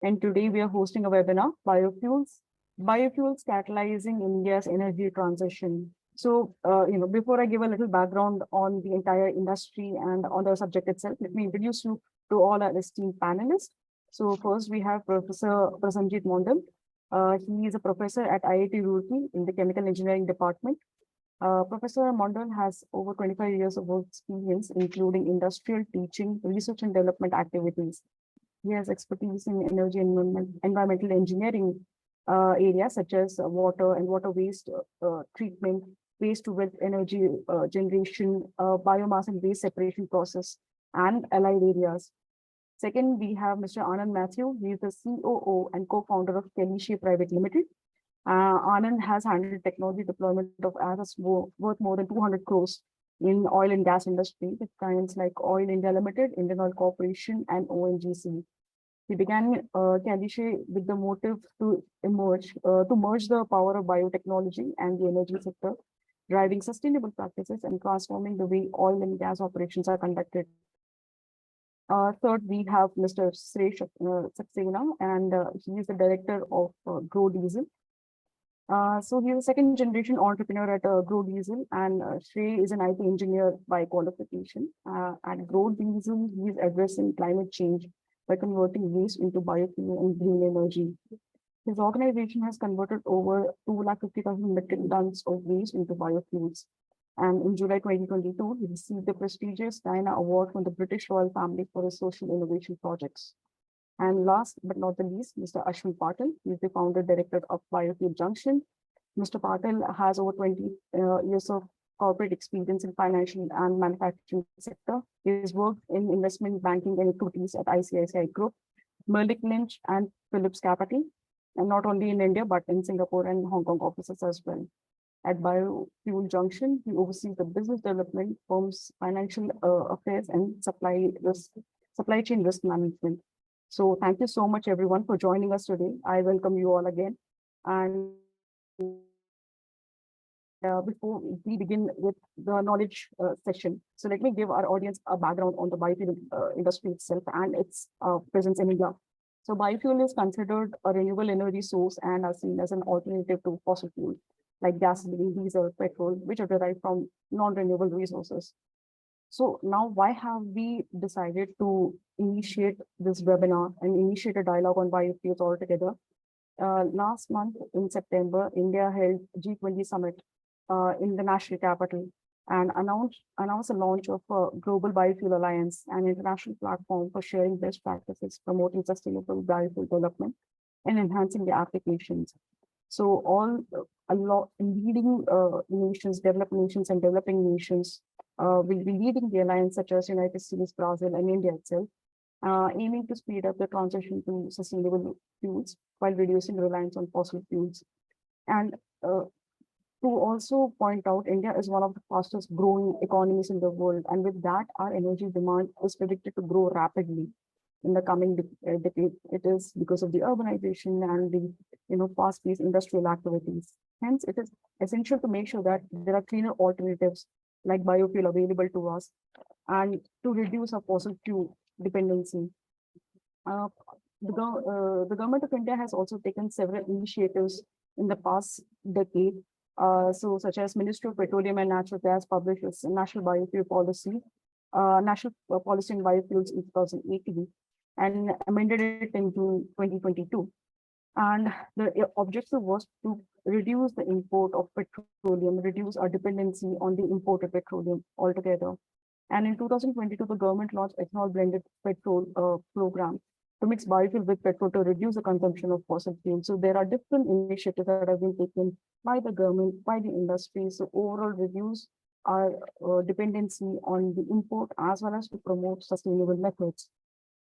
And today we are hosting a webinar, Biofuels Catalyzing India's Energy Transition. So, before I give a little background on the entire industry and on the subject itself, let me introduce you to all our esteemed panelists. So first we have Professor Prasenjit Mondal. He is a professor at IIT Roorkee in the Chemical Engineering Department. Professor Mondal has over 25 years of work experience, including industrial teaching, research and development activities. He has expertise in energy and environmental engineering areas such as water and water waste treatment, waste to wealth energy generation, biomass and waste separation process, and allied areas. Second, we have Mr. Anandh Mathew. He is the COO and co-founder of Caliche Private Limited. Anandh has handled technology deployment of assets worth more than 200 crores in oil and gas industry with clients like Oil India Limited, Indian Oil Corporation, and ONGC. He began Caliche with the motive to merge the power of biotechnology and the energy sector, driving sustainable practices and transforming the way oil and gas operations are conducted. Third, we have Mr. Shrey Saxena, and he is the director of Growdiesel. So he is a second generation entrepreneur at Growdiesel, and Shrey is an IT engineer by qualification. At Growdiesel, he is addressing climate change by converting waste into biofuel and green energy. His organization has converted over 250,000 metric tons of waste into biofuels. And in July 2022, he received the prestigious Diana Award from the British Royal Family for his social innovation projects. And last but not the least, Mr. Ashvin Patil. He is the founder director of Biofuel Junction. Mr. Patil has over 20 years of corporate experience in financial and manufacturing sector. He has worked in investment banking and equities at ICICI Group, Merrill Lynch, and Phillips Capital, and not only in India, but in Singapore and Hong Kong offices as well. At Biofuel Junction, he oversees the business development, firm's financial affairs, and supply chain risk management. So thank you so much, everyone, for joining us today. I welcome you all again. And before we begin with the knowledge session, so let me give our audience a background on the biofuel industry itself and its presence in India. So biofuel is considered a renewable energy source and are seen as an alternative to fossil fuel, like gasoline, diesel, petrol, which are derived from non-renewable resources. So now, why have we decided to initiate this webinar and initiate a dialogue on biofuels altogether? Last month in September, India held G20 summit in the national capital and announced the launch of a Global Biofuel Alliance, an international platform for sharing best practices, promoting sustainable biofuel development, and enhancing the applications. So a lot leading nations, developed nations, and developing nations will be leading the alliance, such as United States, Brazil, and India itself, aiming to speed up the transition to sustainable fuels while reducing reliance on fossil fuels. And to also point out, India is one of the fastest growing economies in the world, and with that, our energy demand is predicted to grow rapidly in the coming decade. It is because of the urbanization and the fast-paced industrial activities. Hence, it is essential to make sure that there are cleaner alternatives like biofuel available to us and to reduce our fossil fuel dependency. The government of India has also taken several initiatives in the past decade. So such as Ministry of Petroleum and Natural Gas publishes National Biofuel Policy, National Policy on Biofuels in 2018, and amended it in June 2022. And the objective was to reduce the import of petroleum, reduce our dependency on the imported petroleum altogether. And in 2022, the government launched ethanol blended petrol program to mix biofuel with petrol to reduce the consumption of fossil fuels. So there are different initiatives that have been taken by the government, by the industry, so overall reduce our dependency on the import as well as to promote sustainable methods.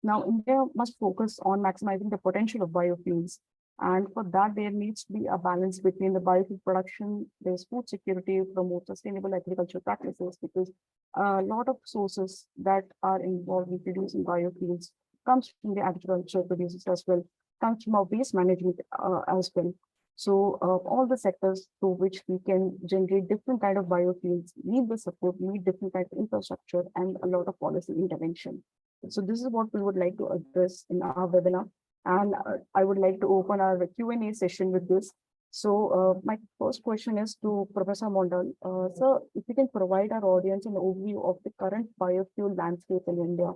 Now, India must focus on maximizing the potential of biofuels. And for that, there needs to be a balance between the biofuel production, there's food security, promote sustainable agricultural practices, because a lot of sources that are involved in producing biofuels comes from the agricultural producers as well, comes from our waste management as well. So all the sectors through which we can generate different kind of biofuels need the support, need different kind of infrastructure and a lot of policy intervention. So this is what we would like to address in our webinar. And I would like to open our Q&A session with this. So my first question is to Professor Mondal. Sir, if you can provide our audience an overview of the current biofuel landscape in India.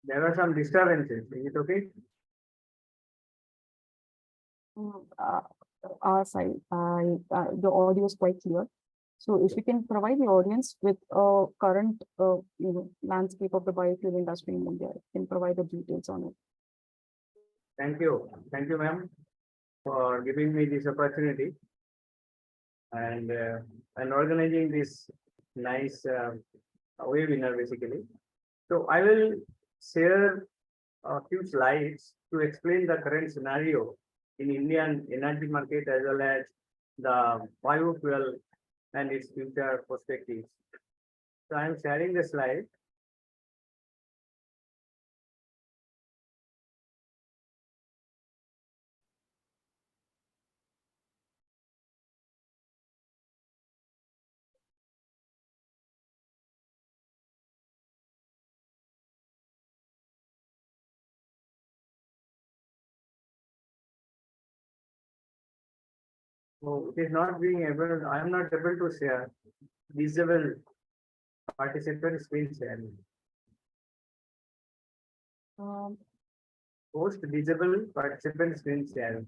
There are some disturbances. Is it okay? Our side, the audio is quite clear. So if you can provide the audience with a current landscape of the biofuel industry in India, you can provide the details on it. Thank you. Thank you, ma'am, for giving me this opportunity and organizing this nice webinar basically. So I will share a few slides to explain the current scenario in Indian energy market as well as the biofuel and its future perspectives. So I am sharing the slide. So it is not being able, I am not able to share visible participant screen sharing. Post visible participant screen sharing.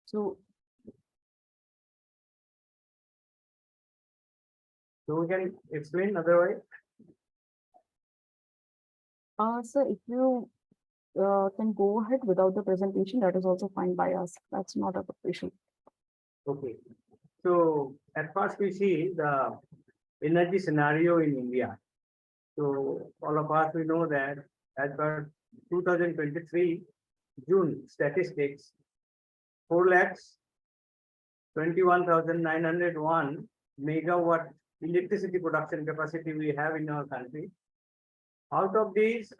So we can explain otherwise. Sir, if you can go ahead without the presentation, that is also fine by us. That's not a issue. Okay. So at first we see the energy scenario in India. So all of us, we know that as per 2023 June statistics, 4,21,901 megawatt electricity production capacity we have in our country. Out of these,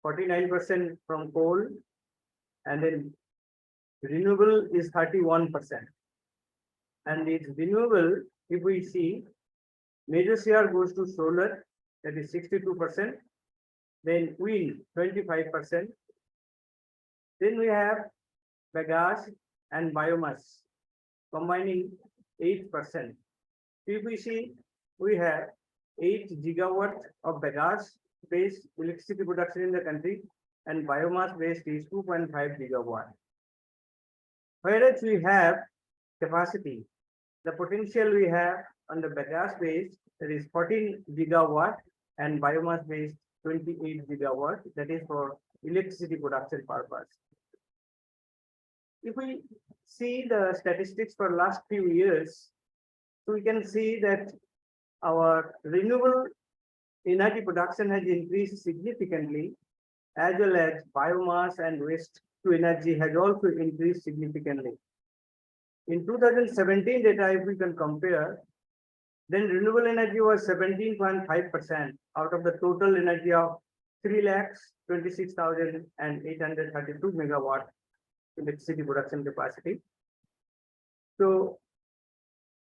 49% from coal, and then renewable is 31%. And it's renewable, if we see, major share goes to solar, that is 62%, then wind, 25%. Then we have bagasse and biomass, combining 8%. If we see, we have 8 gigawatt of bagasse-based electricity production in the country, and biomass-based is 2.5 gigawatt. Whereas we have capacity, the potential we have on the bagasse base, that is 14 gigawatt, and biomass based 28 gigawatt, that is for electricity production purpose. If we see the statistics for last few years, so we can see that our renewable energy production has increased significantly, as well as biomass and waste to energy has also increased significantly. In 2017 data, if we can compare, then renewable energy was 17.5% out of the total energy of 3,26,832 megawatt electricity production capacity. So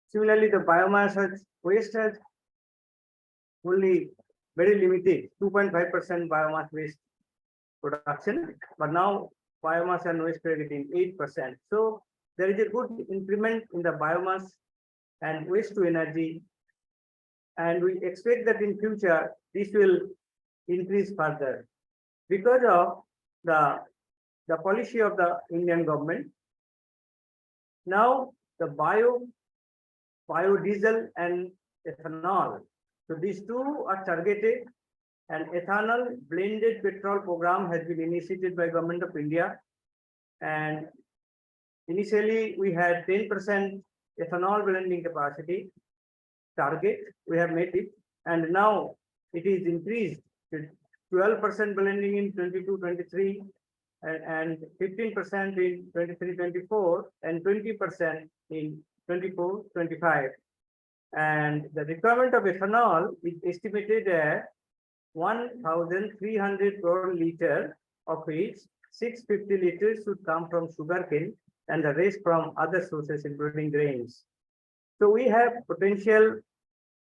similarly, the biomass waste has only very limited 2.5% biomass waste production, but now biomass and waste are getting 8%. So there is a good increment in the biomass and waste to energy, and we expect that in future this will increase further because of the policy of the Indian government. Now the biodiesel and ethanol, so these two are targeted, and ethanol blended petrol program has been initiated by Government of India, and initially we had 10% ethanol blending capacity target, we have made it, and now it is increased to 12% blending in 22-23, and 15% in 23-24, and 20% in 24-25. And the requirement of ethanol is estimated at 1,300 crore liter, of which 650 liters should come from sugarcane and the rest from other sources, including grains. So we have potential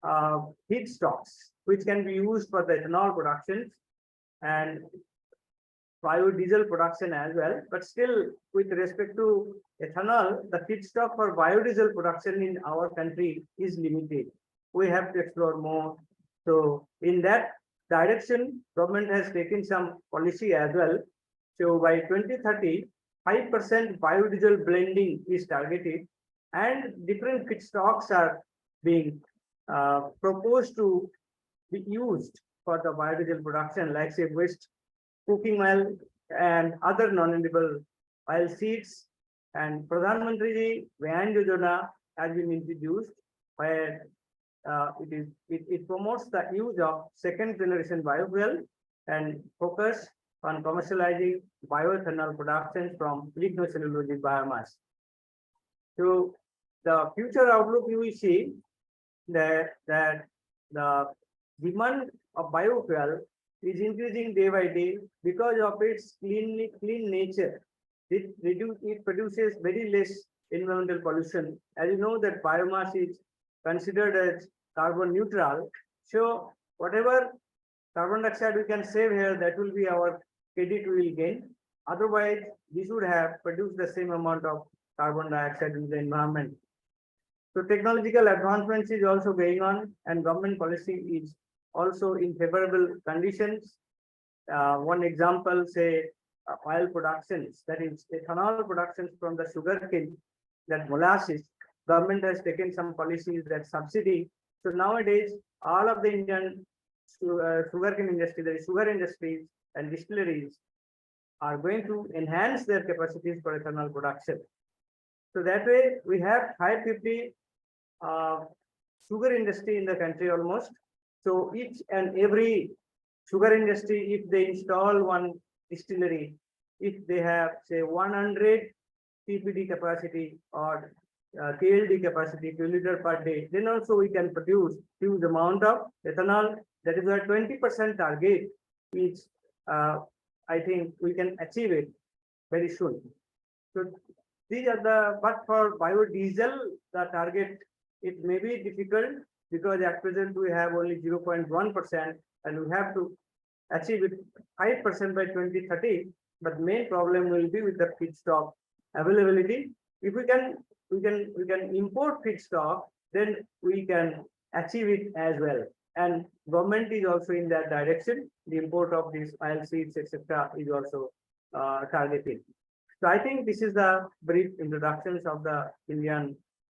feedstocks which can be used for the ethanol production and biodiesel production as well. But still, with respect to ethanol, the feedstock for biodiesel production in our country is limited. We have to explore more. So in that direction, government has taken some policy as well. So by 2030, 5% biodiesel blending is targeted, and different feedstocks are being proposed to be used for the biodiesel production, like say waste cooking oil and other non-edible oil seeds. And Pradhan Mantri Vyan Yojana has been introduced, where it promotes the use of second generation biofuel and focus on commercializing bioethanol production from lignocellulosic biomass. So the future outlook, you will see that the demand of biofuel is increasing day by day because of its clean nature. It produces very less environmental pollution. As you know, that biomass is considered as carbon neutral. So whatever carbon dioxide we can save here, that will be our credit we will gain. Otherwise, we should have produced the same amount of carbon dioxide in the environment. So technological advancements is also going on, and government policy is also in favorable conditions. One example, say, oil productions, that is ethanol productions from the sugarcane, that molasses, government has taken some policies that subsidy. So nowadays, all of the Indian sugarcane industry, that is sugar industries and distilleries, are going to enhance their capacities for ethanol production. So that way, we have 550 sugar industry in the country almost. So each and every sugar industry, if they install one distillery, if they have say 100 TPD capacity or KLD capacity, 2 liters per day, then also we can produce huge amount of ethanol. That is a 20% target, which I think we can achieve it very soon. So these are the, but for biodiesel, the target, it may be difficult because at present we have only 0.1% and we have to achieve it 5% by 2030. But main problem will be with the feedstock availability. If we can import feedstock, then we can achieve it as well. And government is also in that direction. The import of these oil seeds, etc., is also targeted. So I think this is the brief introductions of the Indian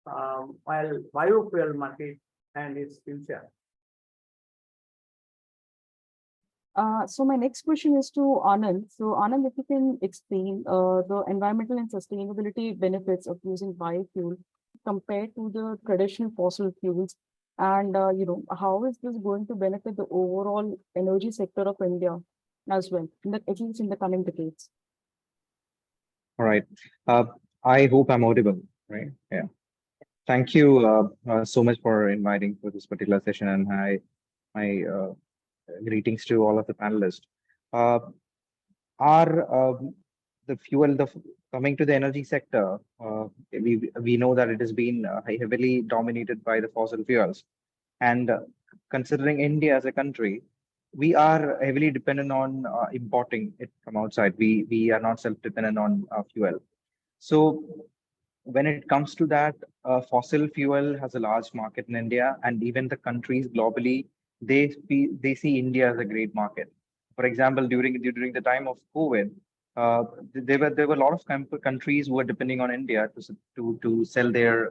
oil biofuel market and its future. So my next question is to Anandh. So Anandh, if you can explain the environmental and sustainability benefits of using biofuel compared to the traditional fossil fuels, and how is this going to benefit the overall energy sector of India as well, at least in the coming decades? All right. I hope I'm audible, right? Yeah. Thank you so much for inviting for this particular session, and my greetings to all of the panelists. Coming to the energy sector, we know that it has been heavily dominated by the fossil fuels, and considering India as a country, we are heavily dependent on importing it from outside. We are not self-dependent on fuel. So when it comes to that, fossil fuel has a large market in India, and even the countries globally, they see India as a great market. For example, during the time of COVID, there were a lot of countries who were depending on India to sell their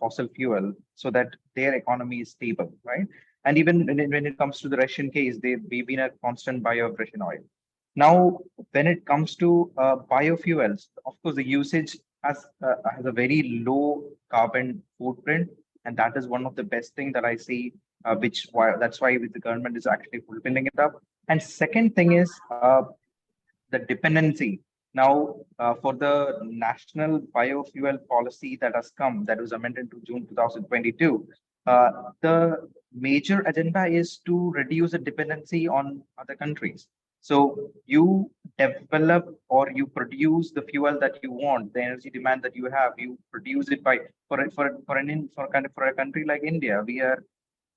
fossil fuel so that their economy is stable, right? And even when it comes to the Russian case, we've been a constant buyer of Russian oil. Now, when it comes to biofuels, of course, the usage has a very low carbon footprint, and that is one of the best things that I see. That's why the government is actually fulfilling it up. And second thing is the dependency. Now, for the national biofuel policy that has come, that was amended to June 2022, the major agenda is to reduce the dependency on other countries. So you develop or you produce the fuel that you want, the energy demand that you have, you produce it by for a country like India. We are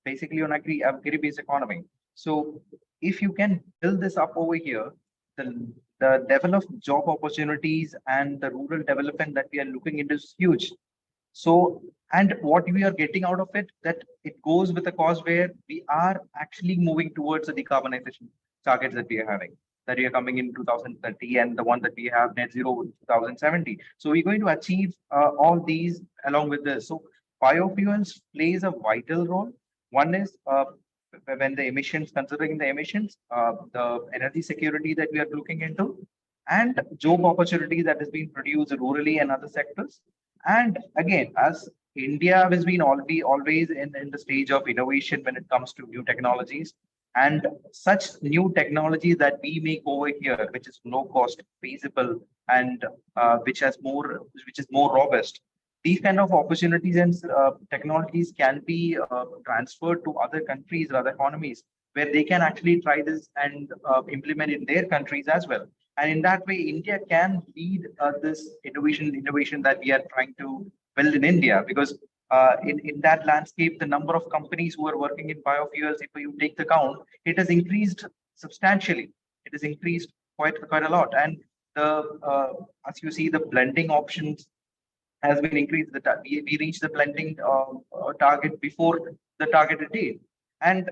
basically on agri-based economy. So if you can build this up over here, the level of job opportunities and the rural development that we are looking into is huge. So, and what we are getting out of it, that it goes with a cause where we are actually moving towards the decarbonization targets that we are having, that we are coming in 2030 and the one that we have net zero 2070. So we're going to achieve all these along with this. So biofuels plays a vital role. One is when the emissions, considering the emissions, the energy security that we are looking into, and job opportunity that is being produced rurally and other sectors. And again, as India has been always in the stage of innovation when it comes to new technologies, and such new technologies that we make over here, which is low cost, feasible, and which is more robust. These kind of opportunities and technologies can be transferred to other countries or other economies where they can actually try this and implement in their countries as well. And in that way, India can lead this innovation that we are trying to build in India, because in that landscape, the number of companies who are working in biofuels, if you take the count, it has increased substantially. It has increased quite a lot. And as you see, the blending options has been increased. We reached the blending target before the targeted date, and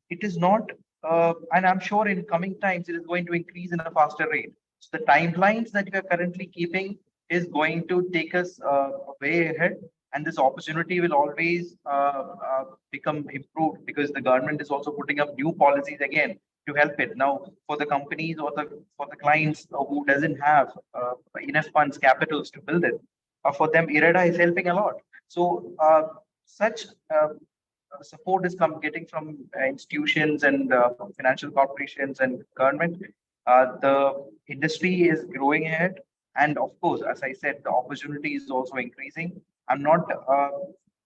it is not. And I'm sure in coming times it is going to increase in a faster rate. So the timelines that we are currently keeping is going to take us way ahead, and this opportunity will always become improved because the government is also putting up new policies again to help it. Now, for the companies or for the clients who doesn't have enough funds, capitals to build it, for them, IREDA is helping a lot. So such support is getting from institutions and financial corporations and government. The industry is growing ahead. And of course, as I said, the opportunity is also increasing. I'm not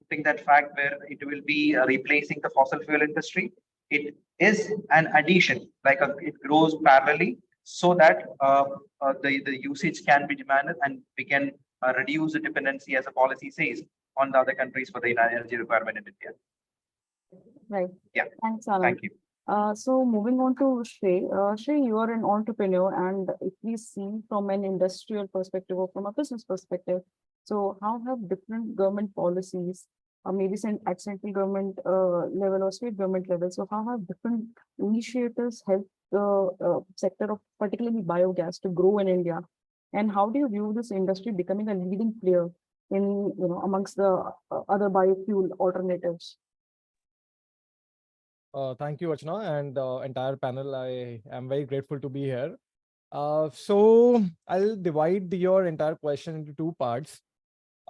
putting that fact where it will be replacing the fossil fuel industry. It is an addition, it grows parallelly so that the usage can be demanded and we can reduce the dependency, as a policy says, on the other countries for the energy requirement in India. Right. Yeah. Thanks, Anand. Thank you. So moving on to Shrey. Shrey, you are an entrepreneur, and if we see from an industrial perspective or from a business perspective, so how have different government policies, maybe at central government level or state government level, so how have different initiatives helped the sector of particularly biogas to grow in India? And how do you view this industry becoming a leading player in, amongst the other biofuel alternatives? Thank you, Archana, and entire panel. I am very grateful to be here. So I'll divide your entire question into two parts.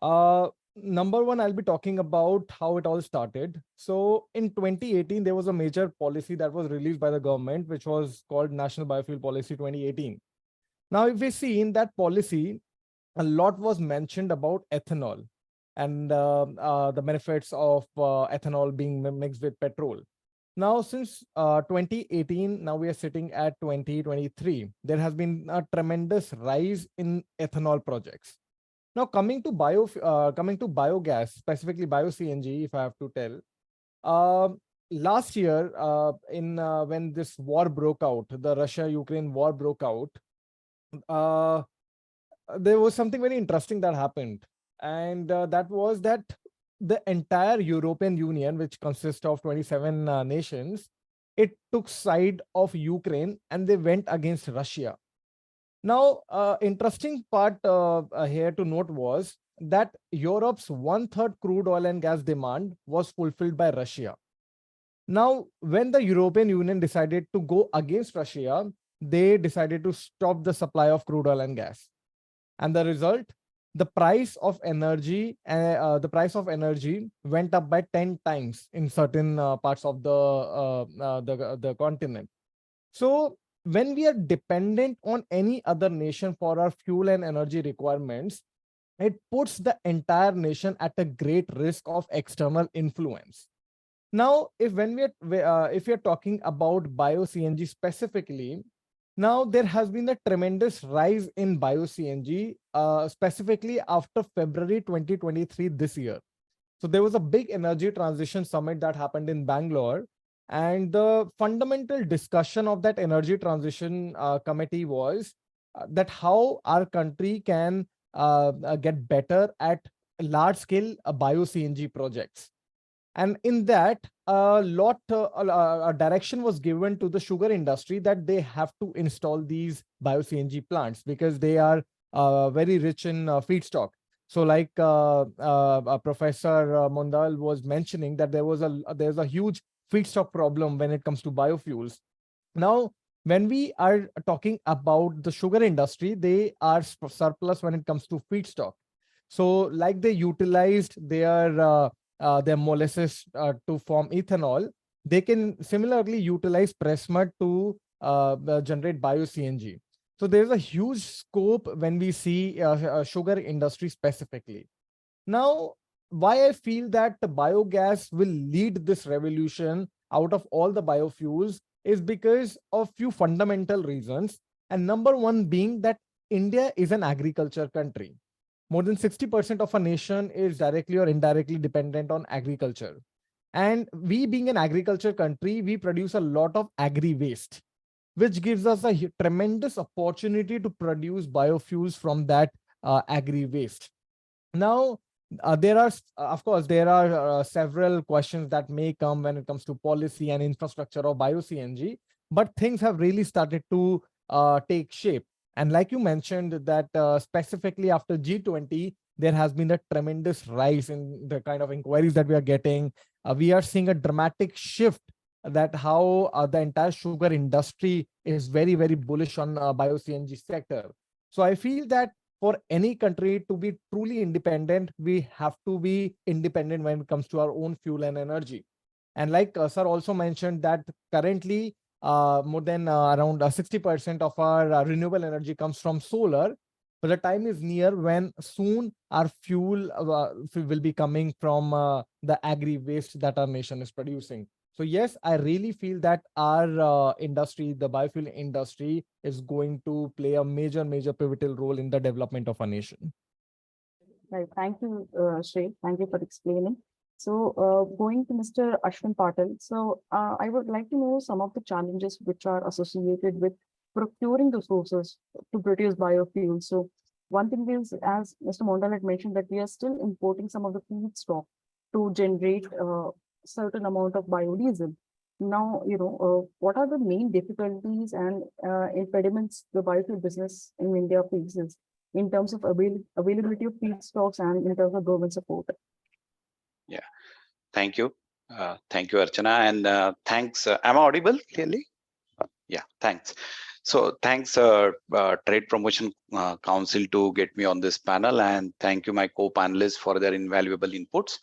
Number one, I'll be talking about how it all started. So in 2018, there was a major policy that was released by the government, which was called National Biofuel Policy 2018. Now, if we see in that policy, a lot was mentioned about ethanol and the benefits of ethanol being mixed with petrol. Now, since 2018, now we are sitting at 2023. There has been a tremendous rise in ethanol projects. Now, coming to biogas, specifically bio-CNG, if I have to tell, last year, when this war broke out, the Russia-Ukraine war broke out, there was something very interesting that happened, and that was that the entire European Union, which consists of 27 nations, it took side of Ukraine and they went against Russia. Now, interesting part here to note was that Europe's 1/3 crude oil and gas demand was fulfilled by Russia. Now, when the European Union decided to go against Russia, they decided to stop the supply of crude oil and gas. And the result, the price of energy went up by 10 times in certain parts of the continent. So when we are dependent on any other nation for our fuel and energy requirements, it puts the entire nation at a great risk of external influence. Now, if we are talking about bio-CNG specifically, Now, there has been a tremendous rise in bio-CNG, specifically after February 2023 this year. So there was a big energy transition summit that happened in Bangalore. And the fundamental discussion of that energy transition committee was that how our country can get better at large scale bio-CNG projects. And in that, a direction was given to the sugar industry that they have to install these bio-CNG plants because they are very rich in feedstock. So like Professor Mondal was mentioning that there's a huge feedstock problem when it comes to biofuels. Now, when we are talking about the sugar industry, they are surplus when it comes to feedstock. So like they utilized their molasses to form ethanol, they can similarly utilize press mud to generate bio-CNG. So there's a huge scope when we see sugar industry specifically. Now, why I feel that the biogas will lead this revolution out of all the biofuels is because of few fundamental reasons. And number one being that India is an agriculture country. More than 60% of a nation is directly or indirectly dependent on agriculture. And we being an agriculture country, we produce a lot of agri waste, which gives us a tremendous opportunity to produce biofuels from that agri waste. Now, of course, there are several questions that may come when it comes to policy and infrastructure of bio-CNG, but things have really started to take shape. And like you mentioned that specifically after G20, there has been a tremendous rise in the kind of inquiries that we are getting. We are seeing a dramatic shift that how the entire sugar industry is very, very bullish on bio-CNG sector. So I feel that for any country to be truly independent, we have to be independent when it comes to our own fuel and energy. And like sir also mentioned that currently more than around 60% of our renewable energy comes from solar. But the time is near when soon our fuel will be coming from the agri waste that our nation is producing. So yes, I really feel that our industry, the biofuel industry, is going to play a major, major pivotal role in the development of our nation. Right. Thank you, Shrey. Thank you for explaining. So going to Mr. Ashvin Patil. So I would like to know some of the challenges which are associated with procuring the sources to produce biofuels. So one thing is, as Mr. Mondal had mentioned, that we are still importing some of the feedstock to generate certain amount of biodiesel. Now, what are the main difficulties and impediments the biofuel business in India faces in terms of availability of feedstocks and in terms of government support? Yeah, thank you. Thank you, Archana. And thanks. Am I audible clearly? Yeah, thanks. So thanks, Trade Promotion Council, to get me on this panel. And thank you, my co-panelists, for their invaluable inputs.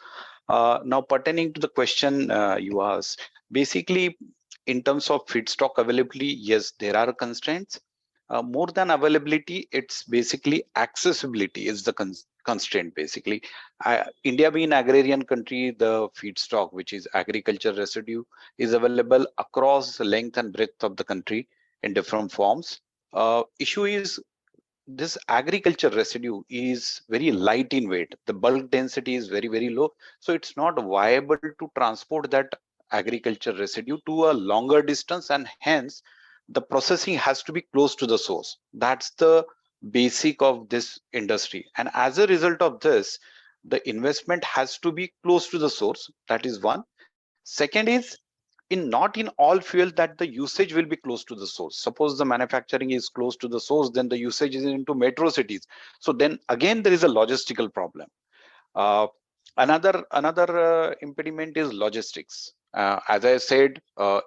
Now, pertaining to the question you asked, basically, in terms of feedstock availability, yes, there are constraints. More than availability, it's basically accessibility is the constraint, basically. India being an agrarian country, the feedstock, which is agriculture residue, is available across the length and breadth of the country in different forms. Issue is this agriculture residue is very light in weight. The bulk density is very, very low. So it's not viable to transport that agriculture residue to a longer distance, and hence the processing has to be close to the source. That's the basic of this industry. And as a result of this, the investment has to be close to the source. That is one. Second is, not in all fuel that the usage will be close to the source. Suppose the manufacturing is close to the source, then the usage is into metro cities. So then again, there is a logistical problem. Another impediment is logistics. As I said,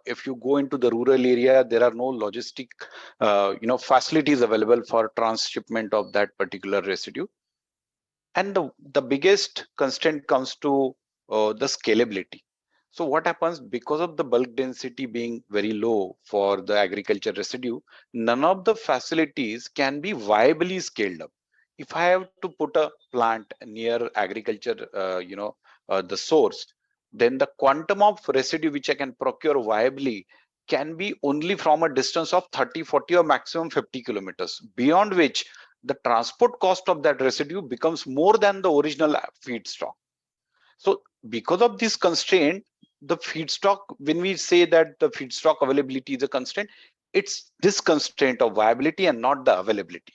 if you go into the rural area, there are no logistic, facilities available for transshipment of that particular residue. And the biggest constraint comes to the scalability. So what happens, because of the bulk density being very low for the agriculture residue, none of the facilities can be viably scaled up. If I have to put a plant near agriculture, the source, then the quantum of residue which I can procure viably can be only from a distance of 30, 40 or maximum 50 kilometers, beyond which the transport cost of that residue becomes more than the original feedstock. So because of this constraint, the feedstock, when we say that the feedstock availability is a constraint, it's this constraint of viability and not the availability.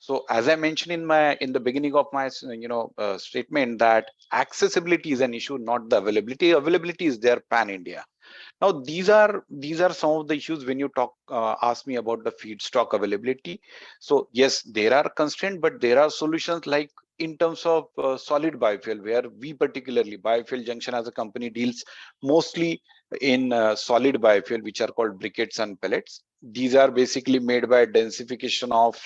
So as I mentioned in the beginning of my statement, that accessibility is an issue, not the availability. Availability is there pan India. Now these are some of the issues when you ask me about the feedstock availability. So yes, there are constraints, but there are solutions, like in terms of solid biofuel, where we particularly Biofuel Junction as a company deals mostly in solid biofuel, which are called briquettes and pellets. These are basically made by densification of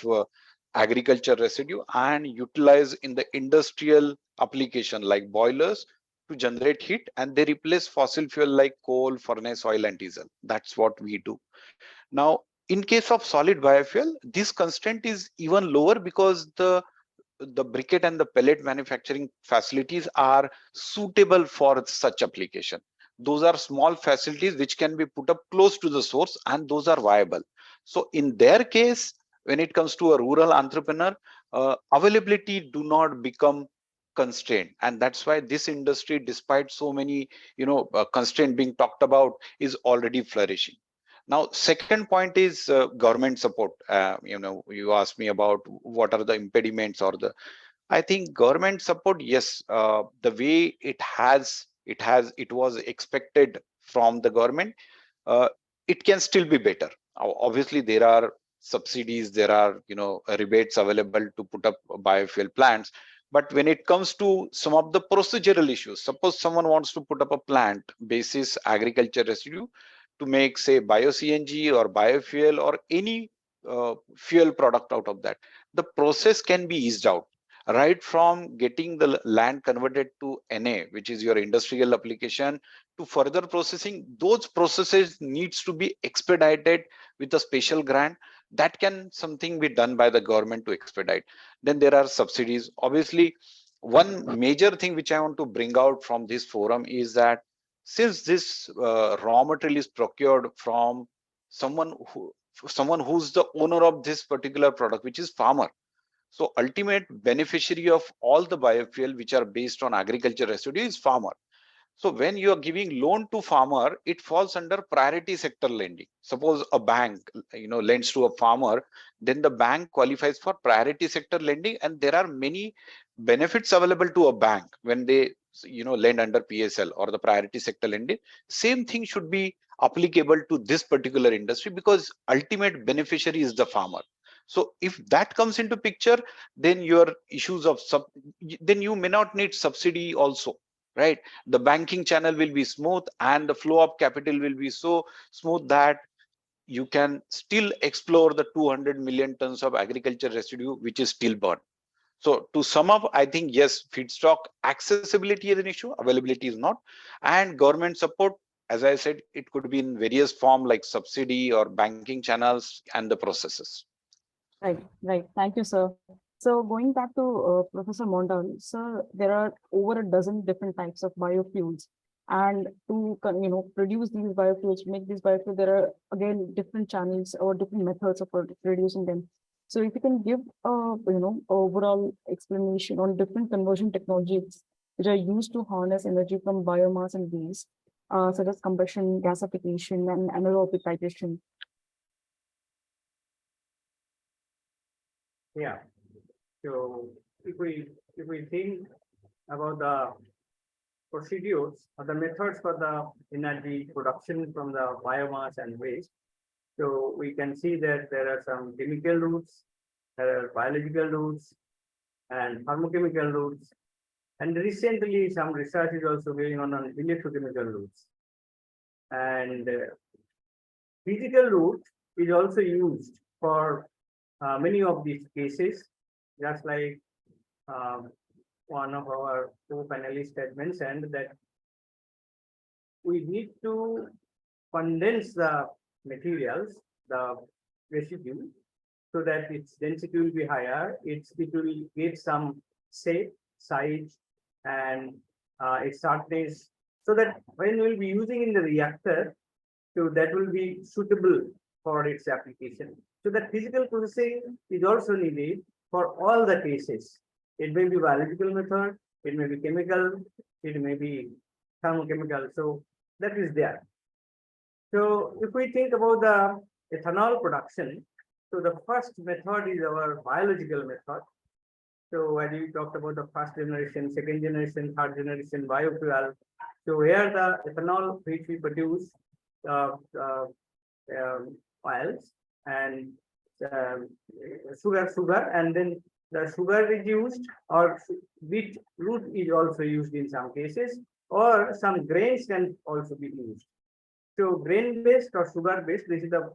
agriculture residue and utilized in the industrial application like boilers to generate heat, and they replace fossil fuel like coal, furnace oil and diesel. That's what we do. Now in case of solid biofuel, this constraint is even lower because the briquette and the pellet manufacturing facilities are suitable for such application. Those are small facilities which can be put up close to the source, and those are viable. So in their case, when it comes to a rural entrepreneur, availability do not become constraint, and that's why this industry, despite so many constraint being talked about, is already flourishing. Now second point is government support. You asked me about what are the impediments or the, I think government support, yes, the way it was expected from the government, uh, it can still be better. Obviously there are subsidies, there are rebates available to put up biofuel plants, but when it comes to some of the procedural issues, suppose someone wants to put up a plant basis agriculture residue to make, say, bio CNG or biofuel or any fuel product out of that, the process can be eased out, right from getting the land converted to NA, which is your industrial application, to further processing. Those processes needs to be expedited with a special grant. That can something be done by the government to expedite. Then there are subsidies. Obviously, one major thing which I want to bring out from this forum is that since this raw material is procured from someone who's the owner of this particular product, which is farmer. So ultimate beneficiary of all the biofuel which are based on agriculture residue is farmer. So when you are giving loan to farmer, it falls under priority sector lending. Suppose a bank, lends to a farmer, then the bank qualifies for priority sector lending, and there are many benefits available to a bank when they, lend under PSL or the priority sector lending. Same thing should be applicable to this particular industry, because ultimate beneficiary is the farmer. So if that comes into picture, then your issues of then you may not need subsidy also, right? The banking channel will be smooth and the flow of capital will be so smooth that you can still explore the 200 million tons of agriculture residue which is still burned. So to sum up, I think yes, feedstock accessibility is an issue, availability is not, and government support, as I said, it could be in various form like subsidy or banking channels and the processes. Right, right. Thank you, sir. So going back to Professor Mondal, sir, there are over a dozen different types of biofuels. And to produce these biofuels, make these biofuels, there are again different channels or different methods of producing them. So if you can give a overall explanation on different conversion technologies which are used to harness energy from biomass and waste, such as combustion, gasification, and anaerobic digestion. Yeah. So if we think about the procedures or the methods for the energy production from the biomass and waste, so we can see that there are some chemical routes, there are biological routes, and thermochemical routes. And recently, some research is also going on electrochemical routes. And physical route is also used for many of these cases, just like one of our co-panelists had mentioned that we need to condense the materials, the residue, so that its density will be higher, it will get some shape, size, and its hardness, so that when we'll be using in the reactor, So that will be suitable for its application. So that physical processing is also needed for all the cases. It may be biological method, it may be chemical, it may be thermochemical. So that is there. So if we think about the ethanol production, so the first method is our biological method. So when we talked about the first generation, second generation, third generation biofuel, so where the ethanol which we produce uh, uh, oils and sugar, and then the sugar is used, or wheat root is also used in some cases, or some grains can also be used. So grain-based or sugar-based, this is the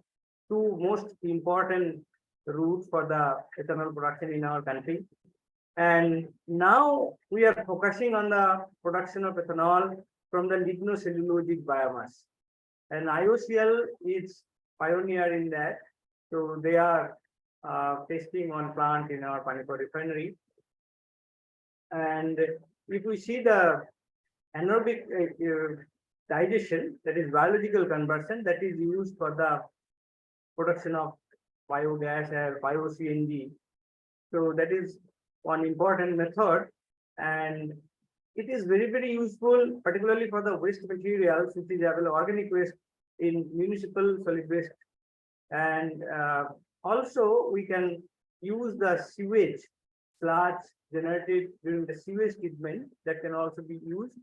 two most important routes for the ethanol production in our country. And now we are focusing on the production of ethanol from the lignocellulosic biomass. And IOCL is pioneer in that. So they are testing one plant in our Panipat refinery. And if we see the anaerobic digestion, that is biological conversion, that is used for the production of biogas or bio-CNG. So that is one important method, and it is very, very useful, particularly for the waste materials, which is available organic waste in municipal solid waste. And also we can use the sewage sludge generated during the sewage treatment, that can also be used.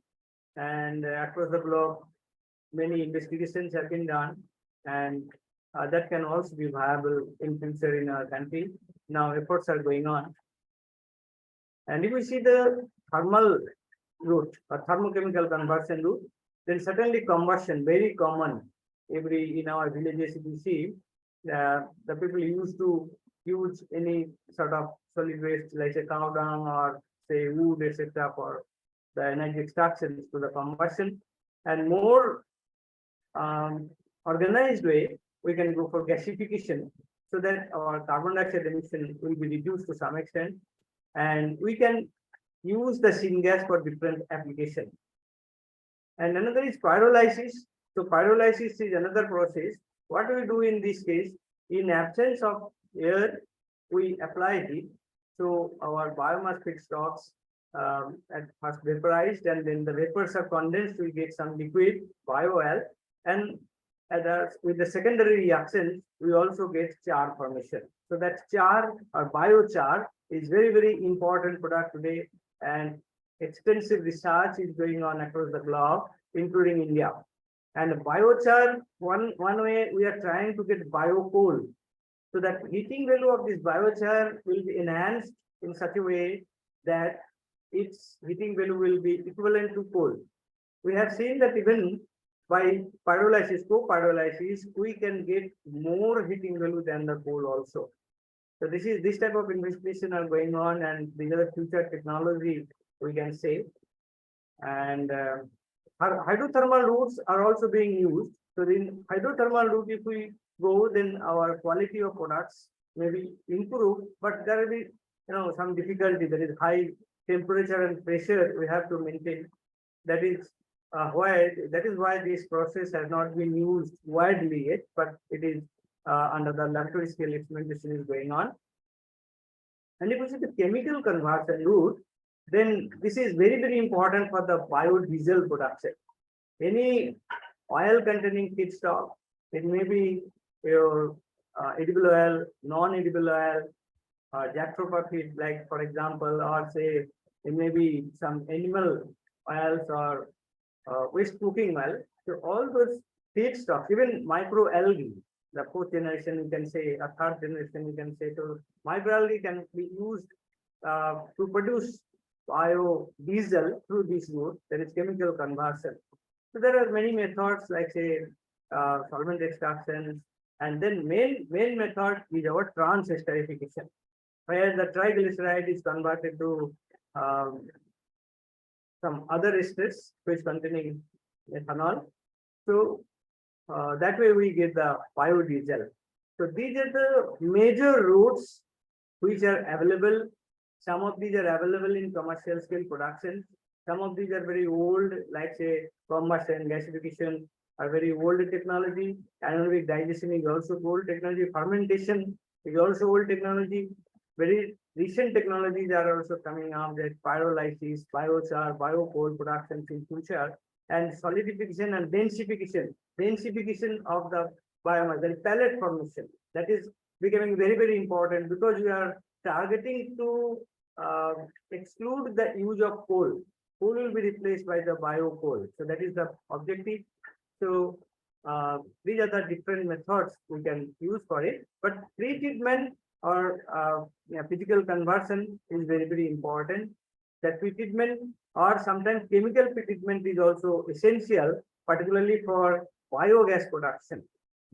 And across the globe, many investigations have been done, and that can also be viable in future in our country. Now efforts are going on. And if we see the thermal route or thermochemical conversion route, then certainly combustion, very common. In our villages, if you see, the people used to use any sort of solid waste like a cow dung or say wood, etc., for the energy extraction to the combustion. And more organized way, we can go for gasification, so that our carbon dioxide emission will be reduced to some extent, and we can use the syngas for different application. And another is pyrolysis. So pyrolysis is another process. What we do in this case, in absence of air, we apply heat. So our biomass feedstocks at first vaporized, and then the vapors are condensed, we get some liquid bio-oil, and with the secondary reaction, we also get char formation. So that char or biochar is very, very important product today, and extensive research is going on across the globe, including India. And biochar, one way we are trying to get bio-coal. So that heating value of this biochar will be enhanced in such a way that its heating value will be equivalent to coal. We have seen that even by pyrolysis, co-pyrolysis, we can get more heating value than the coal also. So this type of investigation are going on, and these are the future technology, we can say. And hydrothermal routes are also being used. So in hydrothermal route, if we go, then our quality of products may be improved, but there will be some difficulty. There is high temperature and pressure we have to maintain. That is why this process has not been used widely yet, but it is under the laboratory scale experimentation is going on. And if we see the chemical conversion route, then this is very, very important for the biodiesel production. Any oil containing feedstock, it may be your edible oil, non-edible oil, jatropha feed, like for example, or say it may be some animal oils or waste cooking oil. So all those feedstocks, even microalgae, the fourth generation, you can say, a third generation, you can say. So microalgae can be used to produce biodiesel through this route. There is chemical conversion. So there are many methods like say solvent extraction, and then main method is our trans-esterification, where the triglyceride is converted to some other esters which containing ethanol. So that way we get the biodiesel. So these are the major routes which are available. Some of these are available in commercial scale production. Some of these are very old, like say combustion, gasification. a very old technology. Anaerobic digestion is also old technology. Fermentation is also old technology. Very recent technologies are also coming up, that pyrolysis, biochar, biocoal production in future, and solidification and densification of the biomass, then pellet formation. That is becoming very, very important, because we are targeting to exclude the use of coal. Coal will be replaced by the biocoal. So that is the objective. So these are the different methods we can use for it. But pre-treatment or physical conversion is very, very important. That pre-treatment or sometimes chemical pre-treatment is also essential, particularly for biogas production.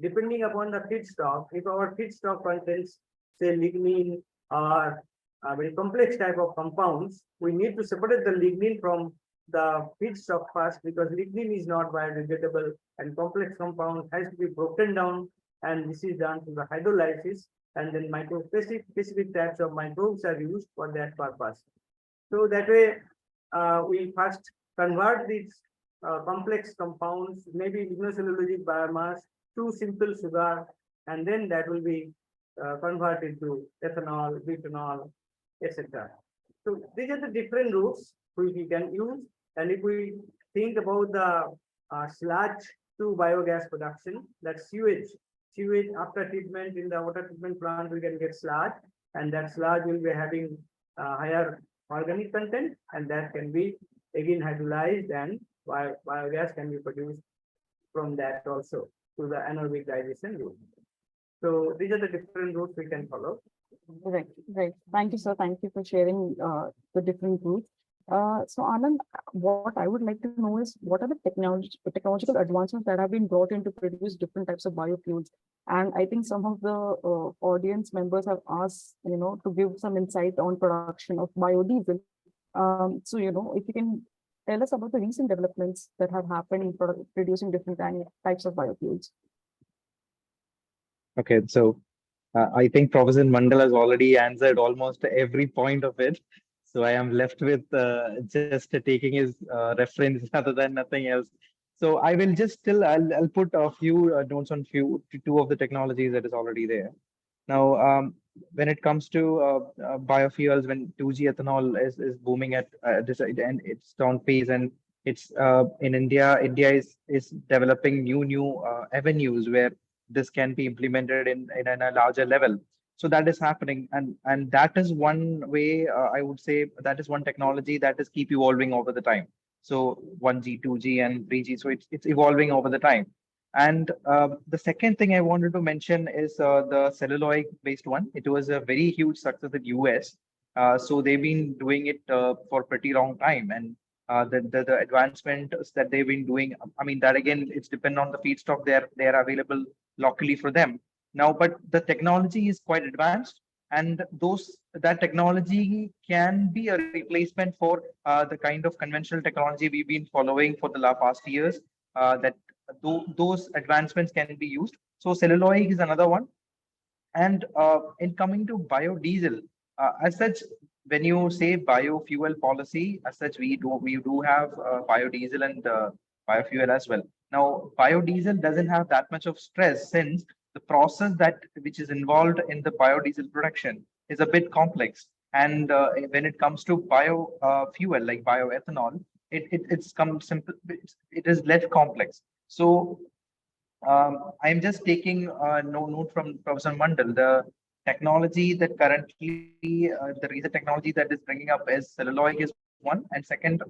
Depending upon the feedstock, if our feedstock contains, say, lignin or a very complex type of compounds, we need to separate the lignin from the feedstock first, because lignin is not biodegradable and complex compound has to be broken down, and this is done through the hydrolysis, and then specific types of microbes are used for that purpose. So that way, we first convert these complex compounds, maybe lignocellulosic biomass, to simple sugar, and then that will be converted to ethanol, butanol, etc. So these are the different routes which we can use. And if we think about the sludge to biogas production, that sewage after treatment in the water treatment plant, we can get sludge, and that sludge will be having higher organic content, and that can be again hydrolyzed, and biogas can be produced from that also to the anaerobic digestion route. So these are the different routes we can follow. Right, right. Thank you, sir. Thank you for sharing the different routes. So Anand, what I would like to know is, what are the technological advancements that have been brought in to produce different types of biofuels? And I think some of the audience members have asked, to give some insight on production of biodiesel. So, if you can tell us about the recent developments that have happened in producing different types of biofuels. Okay, so I think Professor Mondal has already answered almost every point of it. So I am left with just taking his reference rather than nothing else. So I will just I'll put a few notes on two of the technologies that is already there. Now, when it comes to biofuels, when 2G ethanol is booming at this, and it's down phase, and it's in India. India is developing new avenues where this can be implemented in a larger level. So that is happening, and that is one way. I would say that is one technology that is keep evolving over the time. So 1G, 2G, and 3G. So it's evolving over the time. And the second thing I wanted to mention is the celluloid-based one. It was a very huge success in US. So they've been doing it for pretty long time, and the advancements that they've been doing. I mean, that again, it's dependent on the feedstock. They're available locally for them now, but the technology is quite advanced, and that technology can be a replacement for the kind of conventional technology we've been following for the past years. That those advancements can be used. So celluloid is another one. And in coming to biodiesel, as such, when you say biofuel policy, as such, we do have biodiesel and biofuel as well. Now, biodiesel doesn't have that much of stress, since the process which is involved in the biodiesel production is a bit complex. And when it comes to biofuel like bioethanol, it's simple. It is less complex. So I'm just taking note from Professor Mondal. The technology that currently, the recent technology that is bringing up is celluloid is one, and second,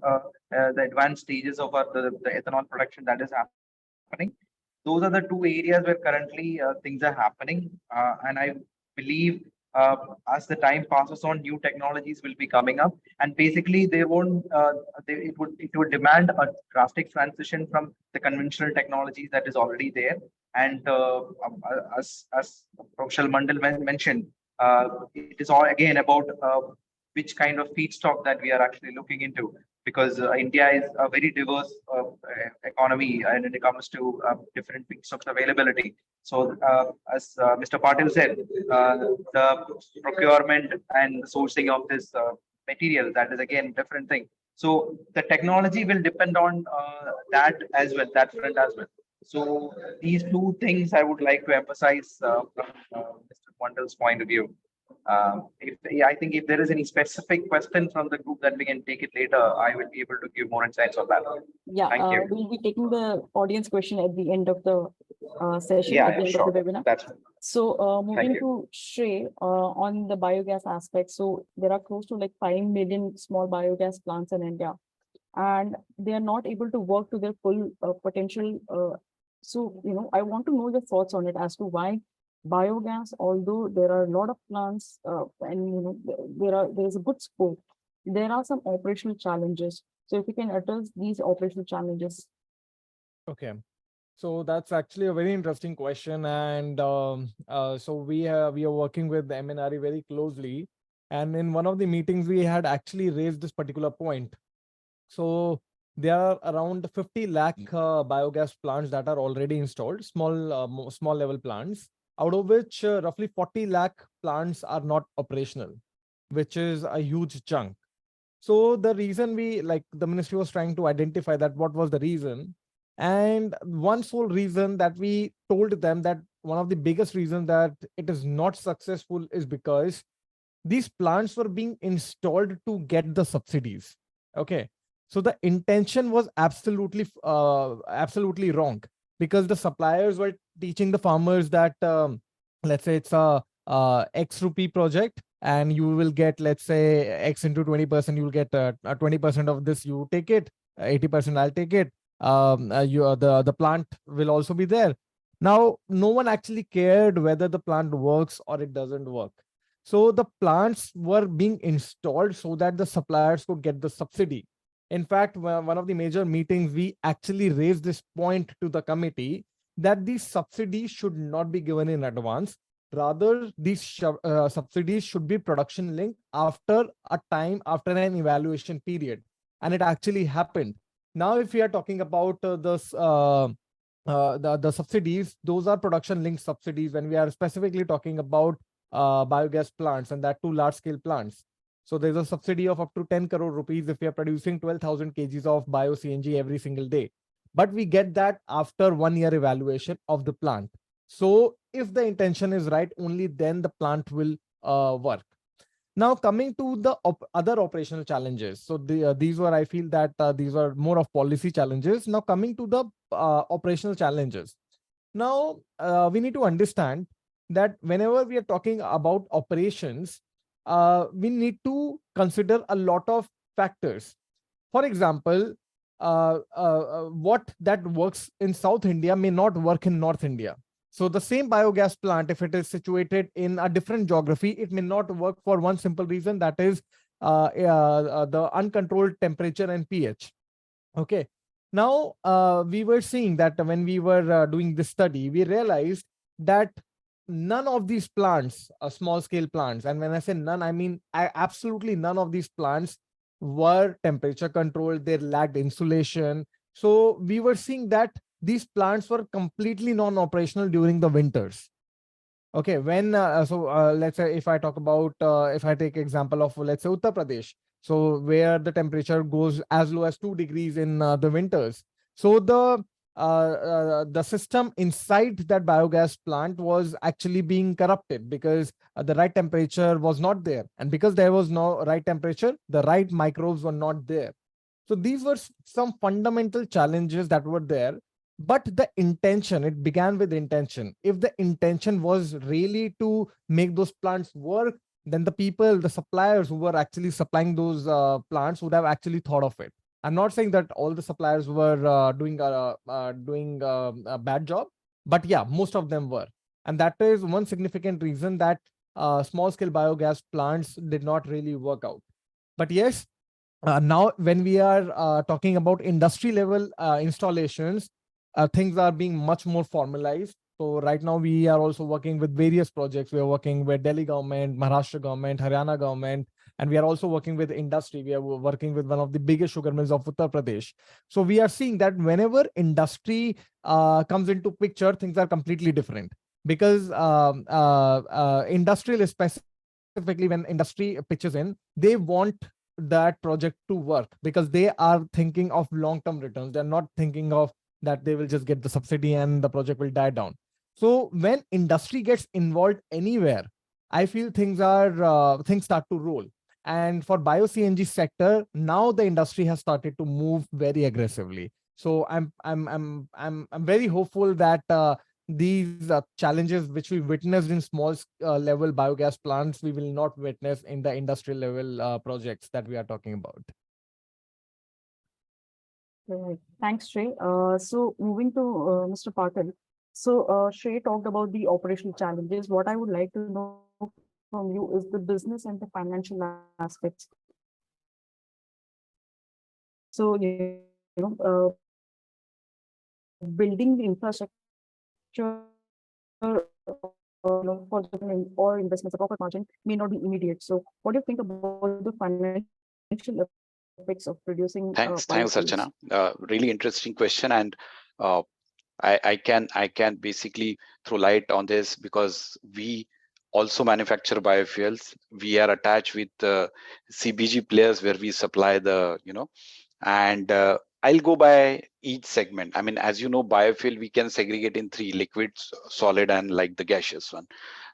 the advanced stages of the ethanol production that is happening. Those are the two areas where currently things are happening, and I believe as the time passes on, new technologies will be coming up, and basically it would demand a drastic transition from the conventional technologies that is already there. And as Professor Mondal mentioned, it is all again about which kind of feedstock that we are actually looking into, because India is a very diverse economy, and when it comes to different feedstocks availability. So as Mr. Patil said, the procurement and the sourcing of this material, that is again a different thing. So the technology will depend on that as well, that front as well. So these two things I would like to emphasize from Mr. Mondal's point of view. I think if there is any specific question from the group that we can take it later, I will be able to give more insights on that. Yeah, Thank you. we'll be taking the audience question at the end of the session, Yeah, at the end sure. of the webinar. That's So moving you. to Shrey on the biogas aspect. So there are close to like 5 million small biogas plants in India, and they are not able to work to their full potential. So, I want to know your thoughts on it as to why biogas, although there are a lot of plants and there's a good scope, there are some operational challenges. So if you can address these operational challenges. Okay. So that's actually a very interesting question, and so we are working with the MNRE very closely, and in one of the meetings we had actually raised this particular point. So there are around 50 lakh biogas plants that are already installed, small level plants, out of which roughly 40 lakh plants are not operational, which is a huge chunk. So the reason the ministry was trying to identify that what was the reason. And one sole reason that we told them that one of the biggest reasons that it is not successful is because these plants were being installed to get the subsidies. Okay. So the intention was absolutely wrong, because the suppliers were teaching the farmers that, let's say it's a X rupee project, and you will get, let's say, X into 20%, you will get 20% of this, you take it, 80% I'll take it. The plant will also be there. Now, no one actually cared whether the plant works or it doesn't work. So the plants were being installed so that the suppliers could get the subsidy. In fact, one of the major meetings, we actually raised this point to the committee that these subsidies should not be given in advance. Rather, these subsidies should be production linked after after an evaluation period. And it actually happened. Now, if we are talking about the subsidies, those are production linked subsidies when we are specifically talking about biogas plants, and that too large scale plants. So there's a subsidy of up to 10 crore rupees if we are producing 12,000 kgs of bio CNG every single day. But we get that after 1 year evaluation of the plant. So if the intention is right, only then the plant will work. Now, coming to the other operational challenges. So these were, I feel that these are more of policy challenges. Now, coming to the operational challenges. Now, we need to understand that whenever we are talking about operations, we need to consider a lot of factors. For example, what that works in South India may not work in North India. So the same biogas plant, if it is situated in a different geography, it may not work for one simple reason, that is the uncontrolled temperature and pH. Okay. Now, we were seeing that when we were doing this study, we realized that none of these plants are small scale plants. And when I say none, I mean absolutely none of these plants were temperature controlled. They lacked insulation. So we were seeing that these plants were completely non-operational during the winters. Okay, when let's say if I talk about if I take example of, let's say, Uttar Pradesh, so where the temperature goes as low as 2 degrees in the winters. So the system inside that biogas plant was actually being corrupted because the right temperature was not there, and because there was no right temperature, the right microbes were not there. So these were some fundamental challenges that were there. But the intention, it began with intention. If the intention was really to make those plants work, then the suppliers who were actually supplying those plants would have actually thought of it. I'm not saying that all the suppliers were doing a bad job, but yeah, most of them were. And that is one significant reason that small scale biogas plants did not really work out. But yes, now when we are talking about industry level installations, things are being much more formalized. So right now we are also working with various projects. We are working with Delhi government, Maharashtra government, Haryana government, and we are also working with industry. We are working with one of the biggest sugar mills of Uttar Pradesh. So we are seeing that whenever industry comes into picture, things are completely different, because industrial, specifically when industry pitches in, they want that project to work because they are thinking of long-term returns. They're not thinking of that they will just get the subsidy and the project will die down. So when industry gets involved anywhere, I feel things start to roll. And for bio-CNG sector, now the industry has started to move very aggressively. So I'm very hopeful that these challenges which we witnessed in small level biogas plants, we will not witness in the industrial level projects that we are talking about. Right. Thanks, Shrey. So moving to Mr. Patil. So Shrey talked about the operational challenges. What I would like to know from you is the business and the financial aspects. So, building the infrastructure for the or investments, the profit margin may not be immediate. So what do you think about the financial effects of producing Thanks, biofuels? Archana. Really interesting question, and I can basically throw light on this because we also manufacture biofuels. We are attached with CBG players where we supply the and I'll go by each segment. I mean, as you know, biofuel we can segregate in three: liquids, solid, and like the gaseous one.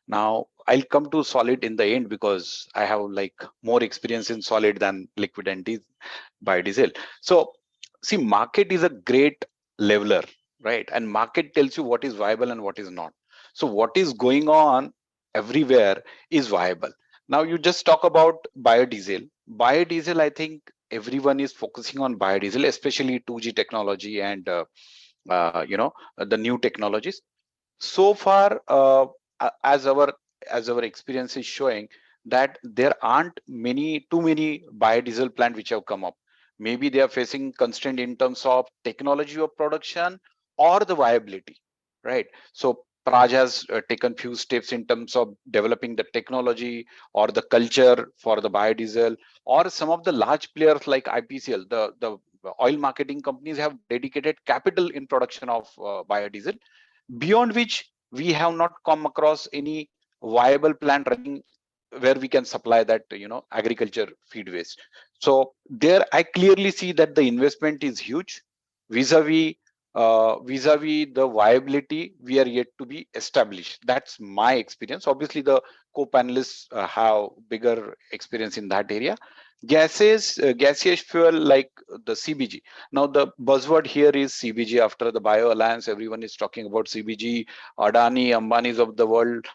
Now I'll come to solid in the end because I have like more experience in solid than liquid and biodiesel. So see, market is a great leveler, right? And market tells you what is viable and what is not. So what is going on everywhere is viable. Now you just talk about biodiesel. Biodiesel, I think everyone is focusing on biodiesel, especially 2G technology and the new technologies. So far, as our experience is showing that there aren't too many biodiesel plant which have come up. Maybe they are facing constraint in terms of technology of production or the viability, right? So Praj has taken few steps in terms of developing the technology or the culture for the biodiesel, or some of the large players like IPCL, the oil marketing companies have dedicated capital in production of biodiesel, beyond which we have not come across any viable plant running where we can supply that agriculture feed waste. So there I clearly see that the investment is huge vis-a-vis the viability we are yet to be established. That's my experience. Obviously the co-panelists have bigger experience in that area. Gaseous fuel like the CBG. Now the buzzword here is CBG. After the Bio Alliance, everyone is talking about CBG. Adani, Ambani's of the world,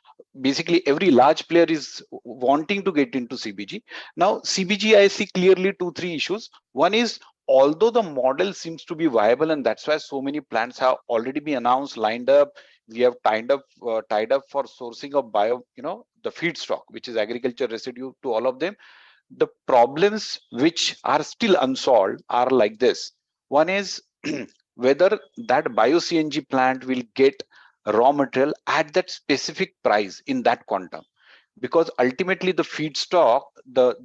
basically every large player is wanting to get into CBG. Now CBG, I see clearly 2-3 issues. One is, although the model seems to be viable, and that's why so many plants have already been announced, lined up, we have tied up for sourcing of the feedstock, which is agriculture residue, to all of them. The problems which are still unsolved are like this. One is whether that bio-CNG plant will get raw material at that specific price in that quantum, because ultimately the feedstock, the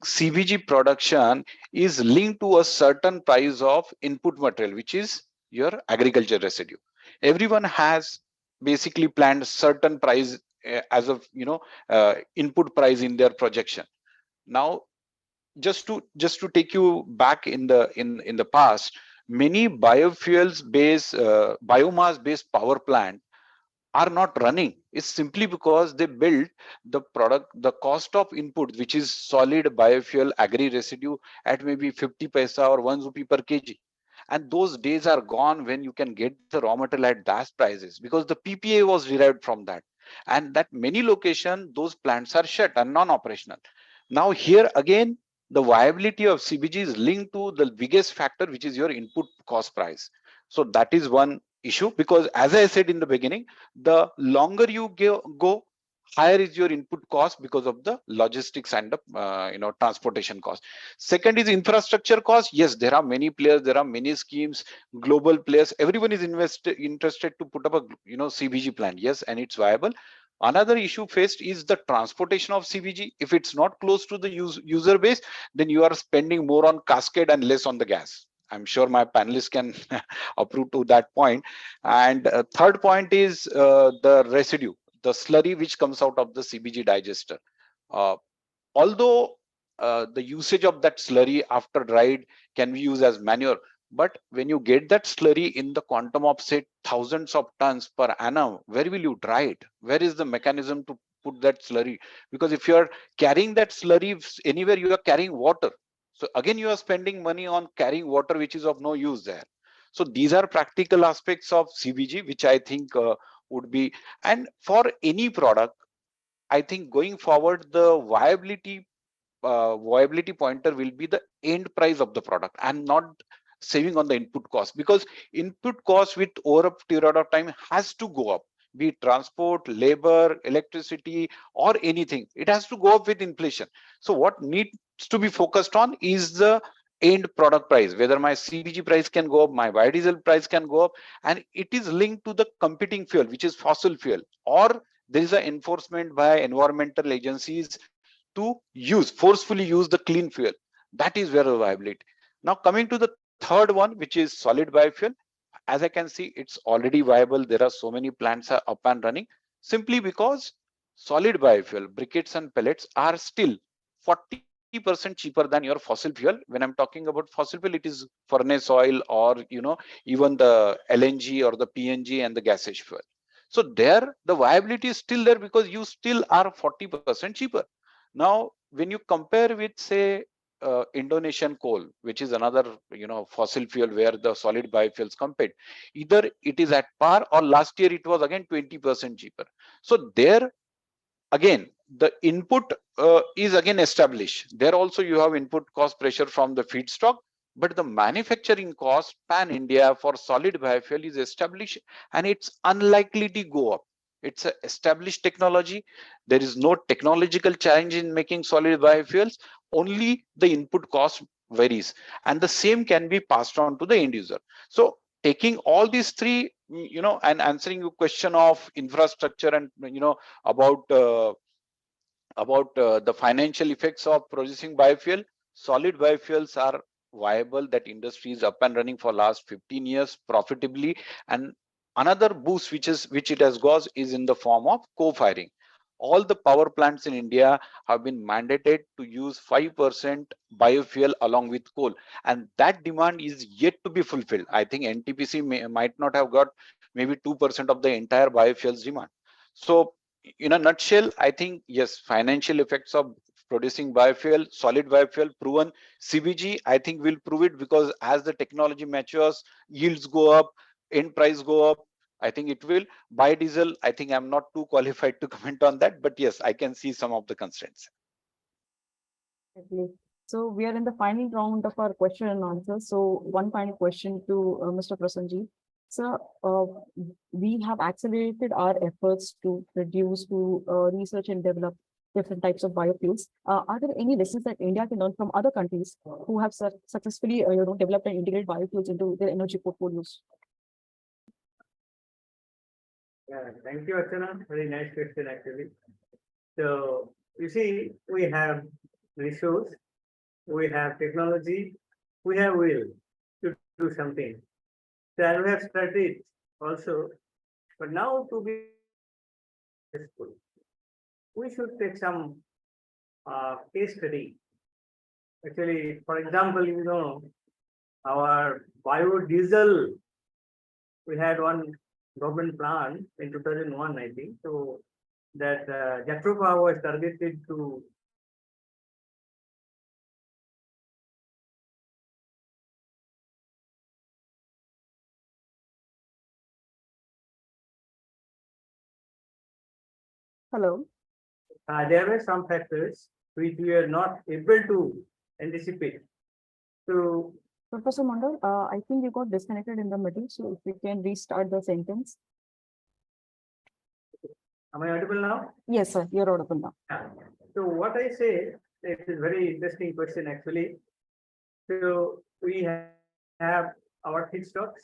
CBG production is linked to a certain price of input material, which is your agriculture residue. Everyone has basically planned certain price as of input price in their projection. Now just to take you back in the past, many biofuels based biomass based power plant are not running. It's simply because they build the cost of input, which is solid biofuel agri residue, at maybe 50 paisa or 1 rupee per kg. And those days are gone when you can get the raw material at that prices, because the PPA was derived from that. And that many locations, those plants are shut and non-operational. Now here again, the viability of CBG is linked to the biggest factor, which is your input cost price. So that is one issue, because as I said in the beginning, the longer you go, higher is your input cost because of the logistics and the transportation cost. Second is infrastructure cost. Yes, there are many players, there are many schemes, global players, everyone is interested to put up a CBG plant. Yes, and it's viable. Another issue faced is the transportation of CBG. If it's not close to the user base, then you are spending more on cascade and less on the gas. I'm sure my panelists can approve to that point. And third point is the residue, the slurry which comes out of the CBG digester. Although the usage of that slurry after dried can be used as manure, But when you get that slurry in the quantum of say thousands of tons per annum, where will you dry it? Where is the mechanism to put that slurry? Because if you are carrying that slurry anywhere, you are carrying water. So again, you are spending money on carrying water, which is of no use there. So these are practical aspects of CBG, which I think would be, and for any product, I think going forward, the viability pointer will be the end price of the product and not saving on the input cost, because input cost with over a period of time has to go up, be it transport, labor, electricity, or anything. It has to go up with inflation. So what needs to be focused on is the end product price, whether my CBG price can go up, my biodiesel price can go up, and it is linked to the competing fuel, which is fossil fuel, or there is an enforcement by environmental agencies to forcefully use the clean fuel. That is where the viability. Now coming to the third one, which is solid biofuel, as I can see, it's already viable. There are so many plants are up and running simply because solid biofuel, briquettes and pellets are still 40% cheaper than your fossil fuel. When I'm talking about fossil fuel, it is furnace oil, or even the LNG or the PNG and the gaseous fuel. So there the viability is still there because you still are 40% cheaper. Now, when you compare with, say, Indonesian coal, which is another fossil fuel where the solid biofuels compete, either it is at par or last year it was again 20% cheaper. So there again the input is again established. There also you have input cost pressure from the feedstock, but the manufacturing cost pan India for solid biofuel is established and it's unlikely to go up. It's an established technology. There is no technological challenge in making solid biofuels. Only the input cost varies, and the same can be passed on to the end user. So taking all these three, and answering your question of infrastructure and about the financial effects of producing biofuel, solid biofuels are viable. That industry is up and running for last 15 years profitably. And another boost which it has got is in the form of co-firing. All the power plants in India have been mandated to use 5% biofuel along with coal, and that demand is yet to be fulfilled. I think NTPC might not have got maybe 2% of the entire biofuels demand. So in a nutshell, I think yes, financial effects of producing biofuel, solid biofuel proven. CBG, I think will prove it, because as the technology matures, yields go up, end price go up. I think it will. Biodiesel, I think I'm not too qualified to comment on that, but yes, I can see some of the constraints. Okay. So we are in the final round of our question and answer. So one final question to Mr. Prasenjit. Sir, we have accelerated our efforts to research and develop different types of biofuels. Are there any lessons that India can learn from other countries who have successfully developed and integrated biofuels into their energy portfolios? Yeah, thank you, Archana. Very nice question, actually. So you see, we have resource, we have technology, we have will to do something. So we have studied also, but now to be successful, we should take some case study. Actually, for example, our biodiesel, we had one government plan in 2001, I think. So that Jatropha was targeted to Hello. there were some factors which we are not able to anticipate. So Professor Mondal, I think you got disconnected in the middle. So if we can restart the sentence. am I audible now? Yes, sir, you're audible now. Yeah. So what I say, it is very interesting question actually. So we have our feedstocks.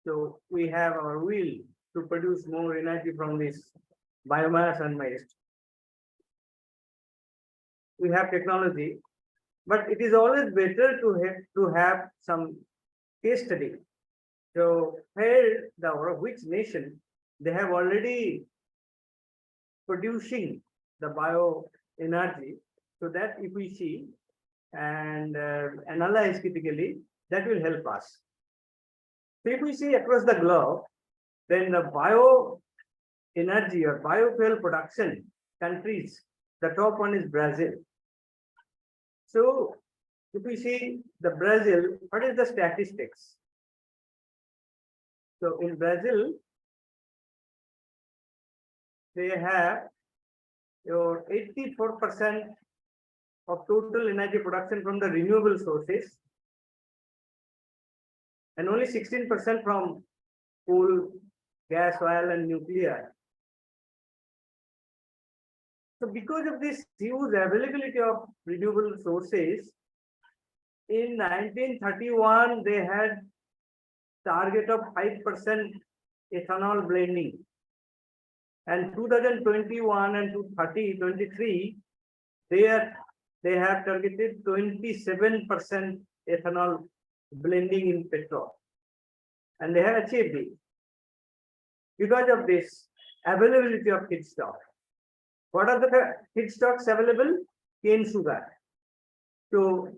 So we have our will to produce more energy from this biomass and waste. We have technology, but it is always better to have some case study. So where which nation they have already producing the bioenergy, so that if we see and analyze critically, that will help us. So if we see across the globe, then the bio energy or biofuel production countries, the top one is Brazil. So if we see the Brazil, what is the statistics? So in Brazil, they have your 84% of total energy production from the renewable sources and only 16% from coal, gas, oil, and nuclear. So because of this huge availability of renewable sources, in 1931, they had target of 5% ethanol blending. And 2021 and 2023, they have targeted 27% ethanol blending in petrol. And they have achieved it because of this availability of feedstock. What are the feedstocks available? Cane sugar. So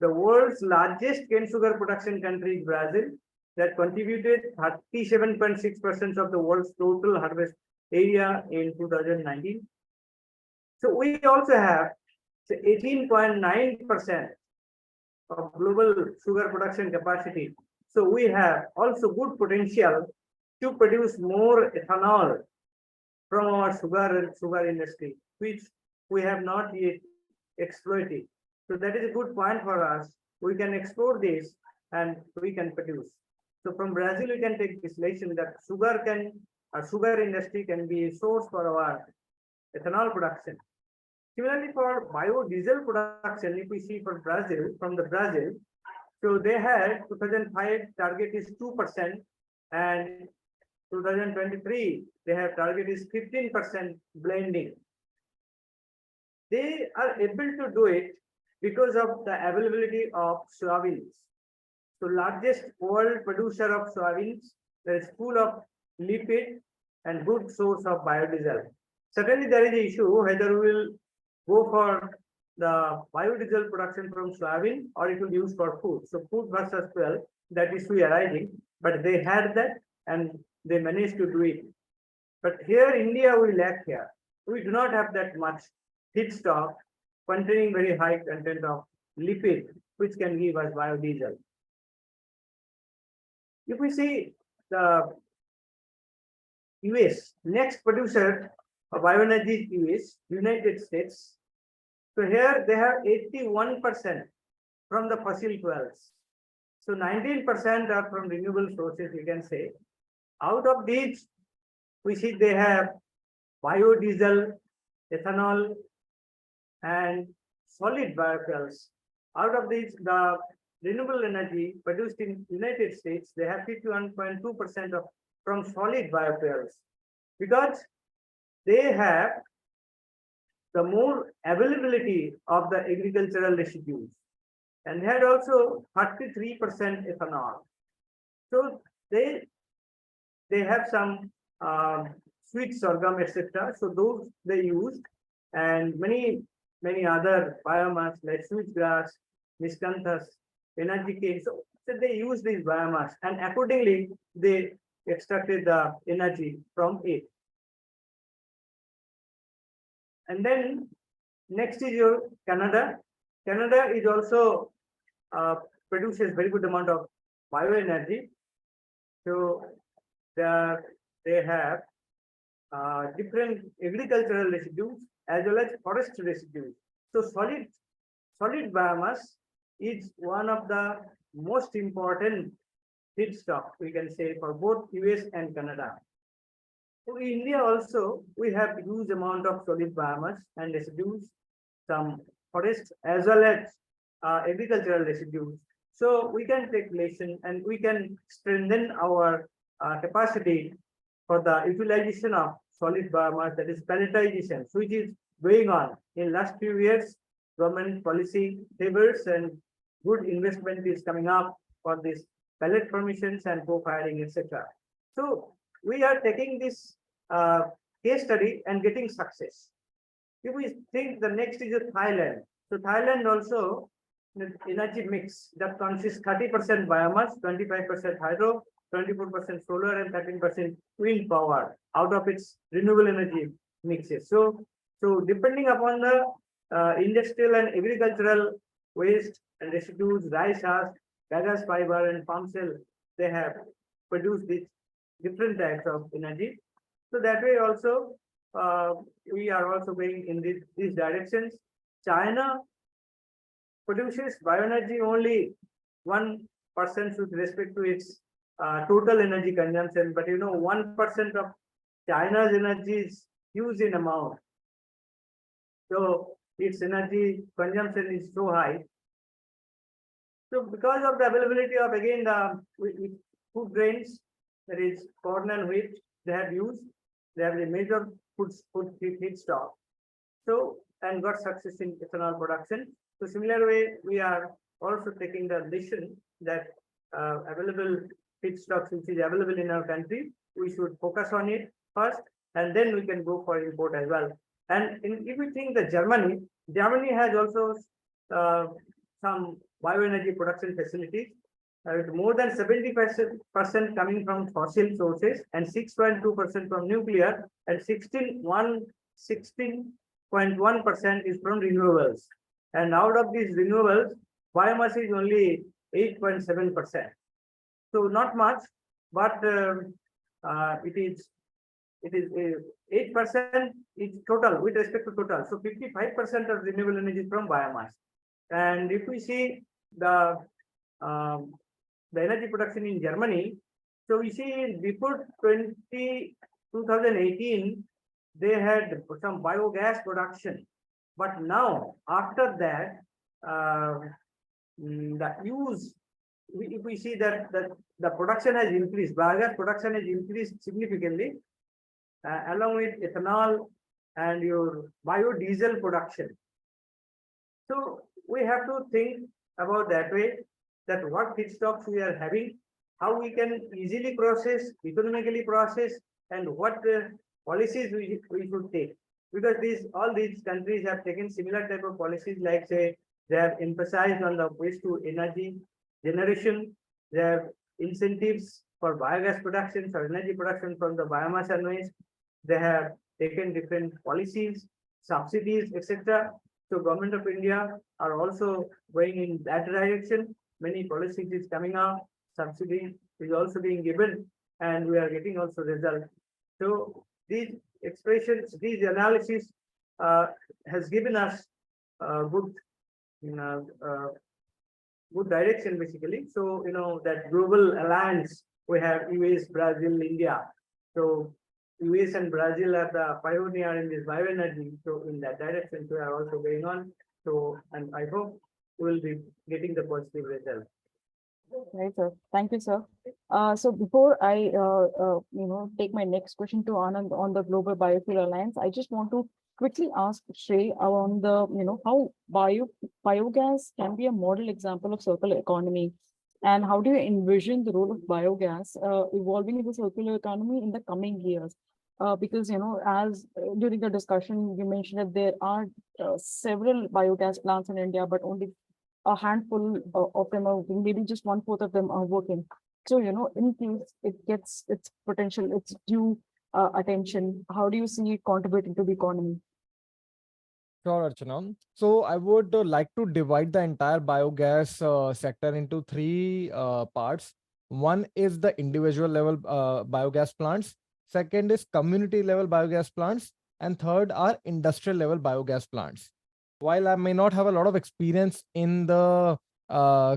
the world's largest cane sugar production country is Brazil, that contributed 37.6% of the world's total harvest area in 2019. So we also have 18.9% of global sugar production capacity. So we have also good potential to produce more ethanol from our sugar industry, which we have not yet exploited. So that is a good point for us. We can explore this and we can produce. So from Brazil, we can take this lesson that sugar industry can be a source for our ethanol production. Similarly, for biodiesel production, if we see for Brazil, so they had 2005 target is 2%, and 2023 they have target is 15% blending. They are able to do it because of the availability of soybeans. So largest world producer of soybeans that is full of lipid and good source of biodiesel. Certainly there is an issue whether we will go for the biodiesel production from soybean or it will be used for food. So food versus fuel, that issue arising, but they had that and they managed to do it. But here India we lack here. We do not have that much feedstock containing very high content of lipid, which can give us biodiesel. If we see the US, next producer of bioenergy is United States. So here they have 81% from the fossil fuels. So 19% are from renewable sources, we can say. Out of these, we see they have biodiesel, ethanol, and solid biofuels. Out of these, the renewable energy produced in United States, they have 51.2% of from solid biofuels, because they have the more availability of the agricultural residues, and they had also 33% ethanol. So they have some sweet sorghum, etc. So those they used, and many other biomass like switchgrass, miscanthus, energy cane. So they use these biomass, and accordingly they extracted the energy from it. And then next is your Canada. Canada is also produces very good amount of bioenergy. So they have different agricultural residues as well as forest residues. So solid biomass is one of the most important feedstock, we can say, for both US and Canada. So in India also, we have huge amount of solid biomass and residues, some forests as well as agricultural residues. So we can take lesson and we can strengthen our capacity for the utilization of solid biomass, that is pelletization, which is going on in last few years. Government policy favors and good investment is coming up for this pellet formations and co-firing, etc. So we are taking this case study and getting success. If we think the next is Thailand. So Thailand also the energy mix that consists 30% biomass, 25% hydro, 24% solar and 13% wind power out of its renewable energy mixes. So depending upon the industrial and agricultural waste and residues, rice husk, bagasse fiber, and palm cell, they have produced these different types of energy. So that way also, we are also going in these directions. China produces bioenergy only 1% with respect to its total energy consumption, but 1% of China's energy is huge in amount. So its energy consumption is so high. So because of the availability of again the food grains, that is corn and wheat, they have used, they have the major food feedstock. So and got success in ethanol production. So similar way, we are also taking the decision that available feedstocks which is available in our country, we should focus on it first, and then we can go for import as well. And if we think that Germany has also some bioenergy production facilities with more than 70% coming from fossil sources and 6.2% from nuclear and 16.1% is from renewables. And out of these renewables, biomass is only 8.7%. So not much, but it is 8% is total with respect to total. So 55% of renewable energy is from biomass. And if we see the energy production in Germany, so we see before 2018, they had some biogas production, but now after that, the use, if we see that the production has increased, biogas production has increased significantly, along with ethanol and your biodiesel production. So we have to think about that way, that what feedstocks we are having, how we can easily process, economically process, and what policies we should take. Because all these countries have taken similar type of policies, like say they have emphasized on the waste to energy generation, they have incentives for biogas production, for energy production from the biomass and waste. They have taken different policies, subsidies, etc. So government of India are also going in that direction. Many policies is coming out, subsidy is also being given, and we are getting also results. So these expressions, these analysis has given us good direction basically. So that global alliance, we have US, Brazil, India. So US and Brazil are the pioneer in this bioenergy. So in that direction, we are also going on. So, and I hope we will be getting the positive result. Right, sir. Thank you, sir. So before I, take my next question to Anand on the Global Biofuel Alliance, I just want to quickly ask Shrey on the, how biogas can be a model example of circular economy, and how do you envision the role of biogas evolving in the circular economy in the coming years? Because, as during the discussion, you mentioned that there are several biogas plants in India, but only a handful of them are working, maybe just 1/4 of them are working. So, in case it gets its potential, its due attention, how do you see it contributing to the economy? Sure, Archana. So I would like to divide the entire biogas sector into three parts. One is the individual level biogas plants. Second is community level biogas plants. And third are industrial level biogas plants. While I may not have a lot of experience in the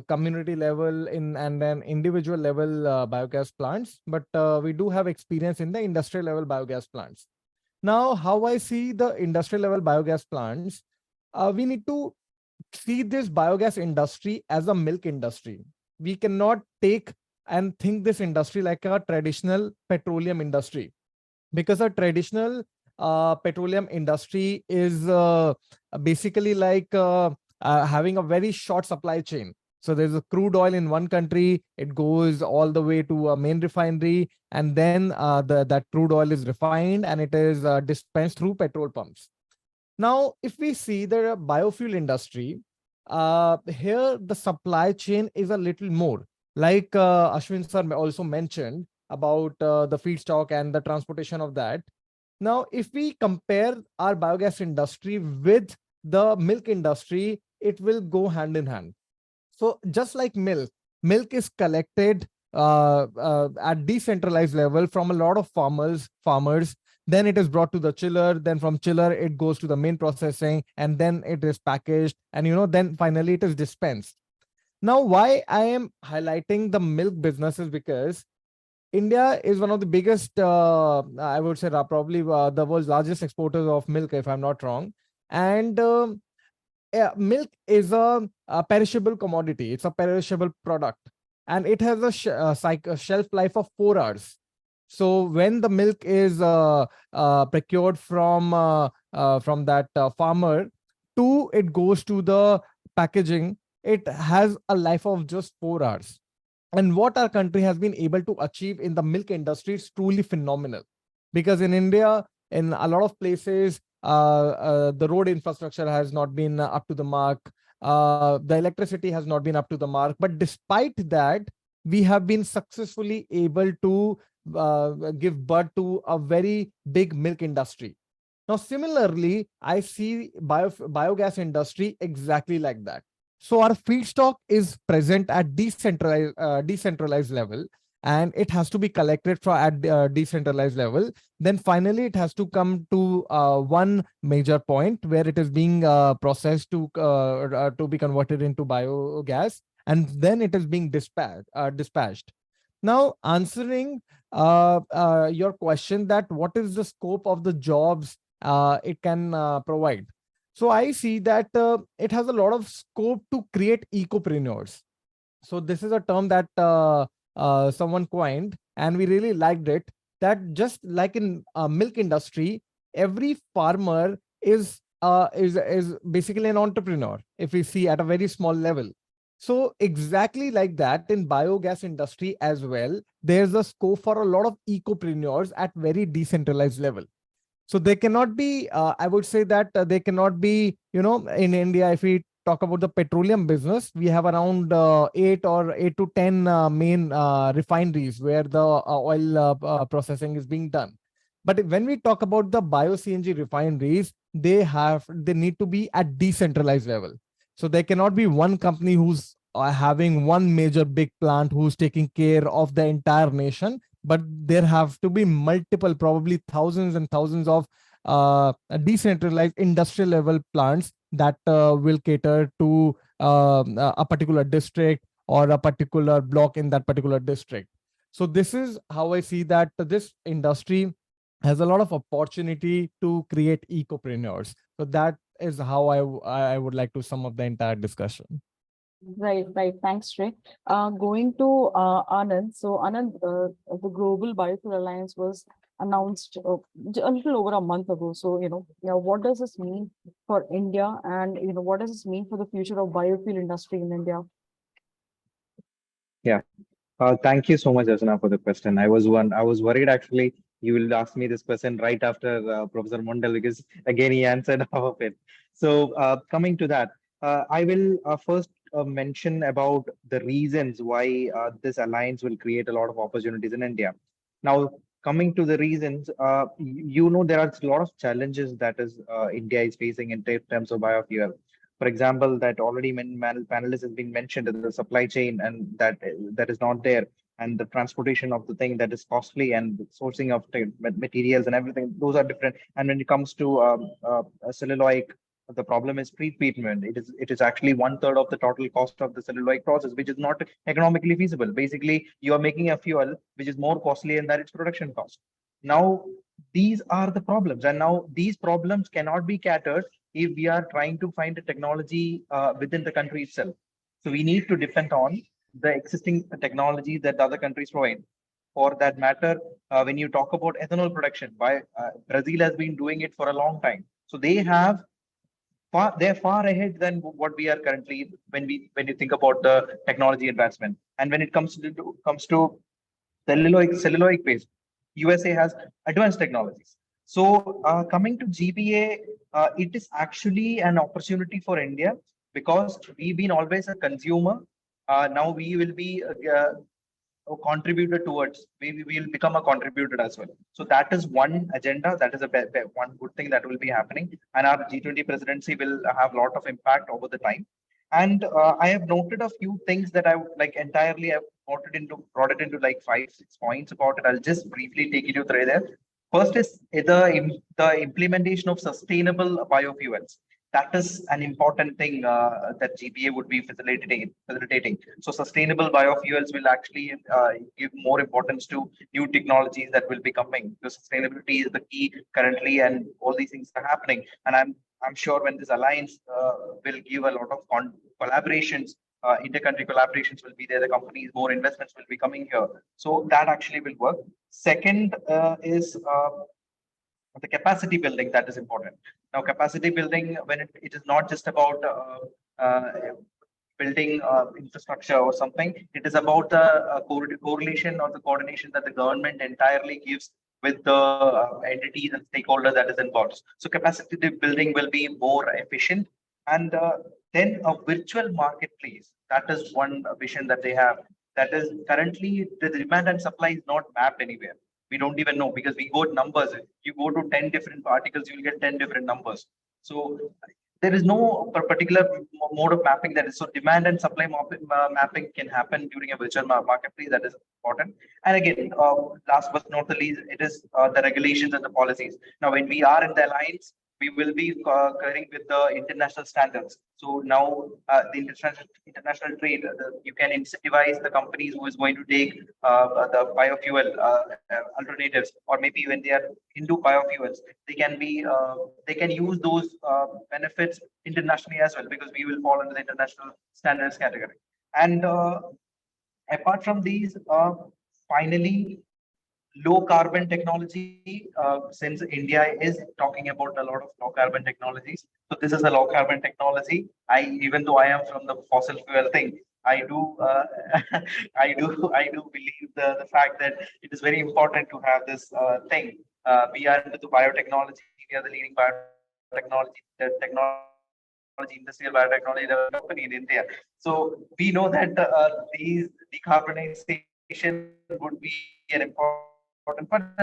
community level and then individual level biogas plants, but we do have experience in the industrial level biogas plants. Now, how I see the industrial level biogas plants, we need to see this biogas industry as a milk industry. We cannot take and think this industry like a traditional petroleum industry, because a traditional petroleum industry is basically like having a very short supply chain. So there's a crude oil in one country, it goes all the way to a main refinery, and then that crude oil is refined and it is dispensed through petrol pumps. Now, if we see the biofuel industry, here the supply chain is a little more. like Ashwin sir also mentioned about the feedstock and the transportation of that. Now, if we compare our biogas industry with the milk industry, it will go hand in hand. So just like milk is collected at decentralized level from a lot of farmers. Then it is brought to the chiller. Then from chiller, it goes to the main processing, and then it is packaged, and then finally it is dispensed. Now, why I am highlighting the milk business is because India is one of the biggest, I would say, probably the world's largest exporters of milk, if I'm not wrong. And milk is a perishable commodity. It's a perishable product, and it has a shelf life of 4 hours. So when the milk is procured from that farmer to it goes to the packaging, it has a life of just 4 hours. And what our country has been able to achieve in the milk industry is truly phenomenal. Because in India, in a lot of places, the road infrastructure has not been up to the mark. The electricity has not been up to the mark. But despite that, we have been successfully able to give birth to a very big milk industry. Now, similarly, I see biogas industry exactly like that. So our feedstock is present at decentralized level, and it has to be collected from at decentralized level. Then finally, it has to come to one major point where it is being processed to be converted into biogas, and then it is being dispatched. Now, answering your question that what is the scope of the jobs it can provide. So I see that it has a lot of scope to create ecopreneurs. So this is a term that someone coined, and we really liked it. That just like in milk industry, every farmer is basically an entrepreneur. If we see at a very small level. So exactly like that in biogas industry as well, there's a scope for a lot of ecopreneurs at very decentralized level. So they cannot be, I would say that they cannot be, in India, if we talk about the petroleum business, we have around 8 to 10 main refineries where the oil processing is being done. But when we talk about the bio-CNG refineries, they need to be at decentralized level. So there cannot be one company who's having one major big plant who's taking care of the entire nation, but there have to be multiple, probably thousands and thousands of decentralized industrial level plants that will cater to a particular district or a particular block in that particular district. So this is how I see that this industry has a lot of opportunity to create ecopreneurs. So that is how I would like to sum up the entire discussion. Right. Thanks, Shrey. Going to Anandh. So Anandh, the Global Biofuel Alliance was announced a little over a month ago. So, what does this mean for India, and, what does this mean for the future of biofuel industry in India? Yeah. Thank you so much, Archana, for the question. I was worried actually you will ask me this question right after Professor Mondal, because again he answered half of it. So coming to that, I will first mention about the reasons why this alliance will create a lot of opportunities in India. Now, coming to the reasons, there are a lot of challenges that is India is facing in terms of biofuel. For example, that already panelists has been mentioned, the supply chain, and that is not there, and the transportation of the thing that is costly, and the sourcing of materials and everything, those are different. And when it comes to celluloid, the problem is pre-treatment. It is actually 1/3 of the total cost of the celluloid process, which is not economically feasible. Basically, you are making a fuel which is more costly and that its production cost. Now, these are the problems, and now these problems cannot be catered if we are trying to find a technology within the country itself. So we need to depend on the existing technology that other countries provide. For that matter, when you talk about ethanol production, Brazil has been doing it for a long time. So they're far ahead than what we are currently when you think about the technology advancement. And when it comes to celluloid paste, USA has advanced technologies. So coming to GBA, it is actually an opportunity for India because we've been always a consumer now we will be a contributor towards, we will become a contributor as well. So that is one agenda, that is one good thing that will be happening, and our G20 presidency will have a lot of impact over the time. And I have noted a few things that I would like entirely, I've brought it into like 5-6 points about it. I'll just briefly take you through there. First is the implementation of sustainable biofuels. That is an important thing that GPA would be facilitating. So sustainable biofuels will actually give more importance to new technologies that will be coming. Because sustainability is the key currently, and all these things are happening. And I'm sure when this alliance will give a lot of collaborations, inter-country collaborations will be there. The companies, more investments will be coming here. So that actually will work. Second is the capacity building that is important. Now, capacity building, when it is not just about building infrastructure or something, it is about the correlation or the coordination that the government entirely gives with the entities and stakeholders that is involved. So capacity building will be more efficient. And then a virtual marketplace, that is one vision that they have. That is currently the demand and supply is not mapped anywhere. We don't even know, because we got numbers. You go to 10 different articles, you will get 10 different numbers. So there is no particular mode of mapping that is. So demand and supply mapping can happen during a virtual marketplace. That is important. And again, last but not the least, it is the regulations and the policies. Now, when we are in the alliance, we will be concurring with the international standards. So now the international trade, you can incentivize the companies who is going to take the biofuel alternatives, or maybe when they are into biofuels, they can use those benefits internationally as well, because we will fall under the international standards category. And apart from these, finally, low carbon technology, since India is talking about a lot of low carbon technologies. So this is a low carbon technology. Even though I am from the fossil fuel thing, I do I do believe the fact that it is very important to have this thing. We are into the biotechnology. We are the leading industrial biotechnology company in India. So we know that these decarbonization would be an important part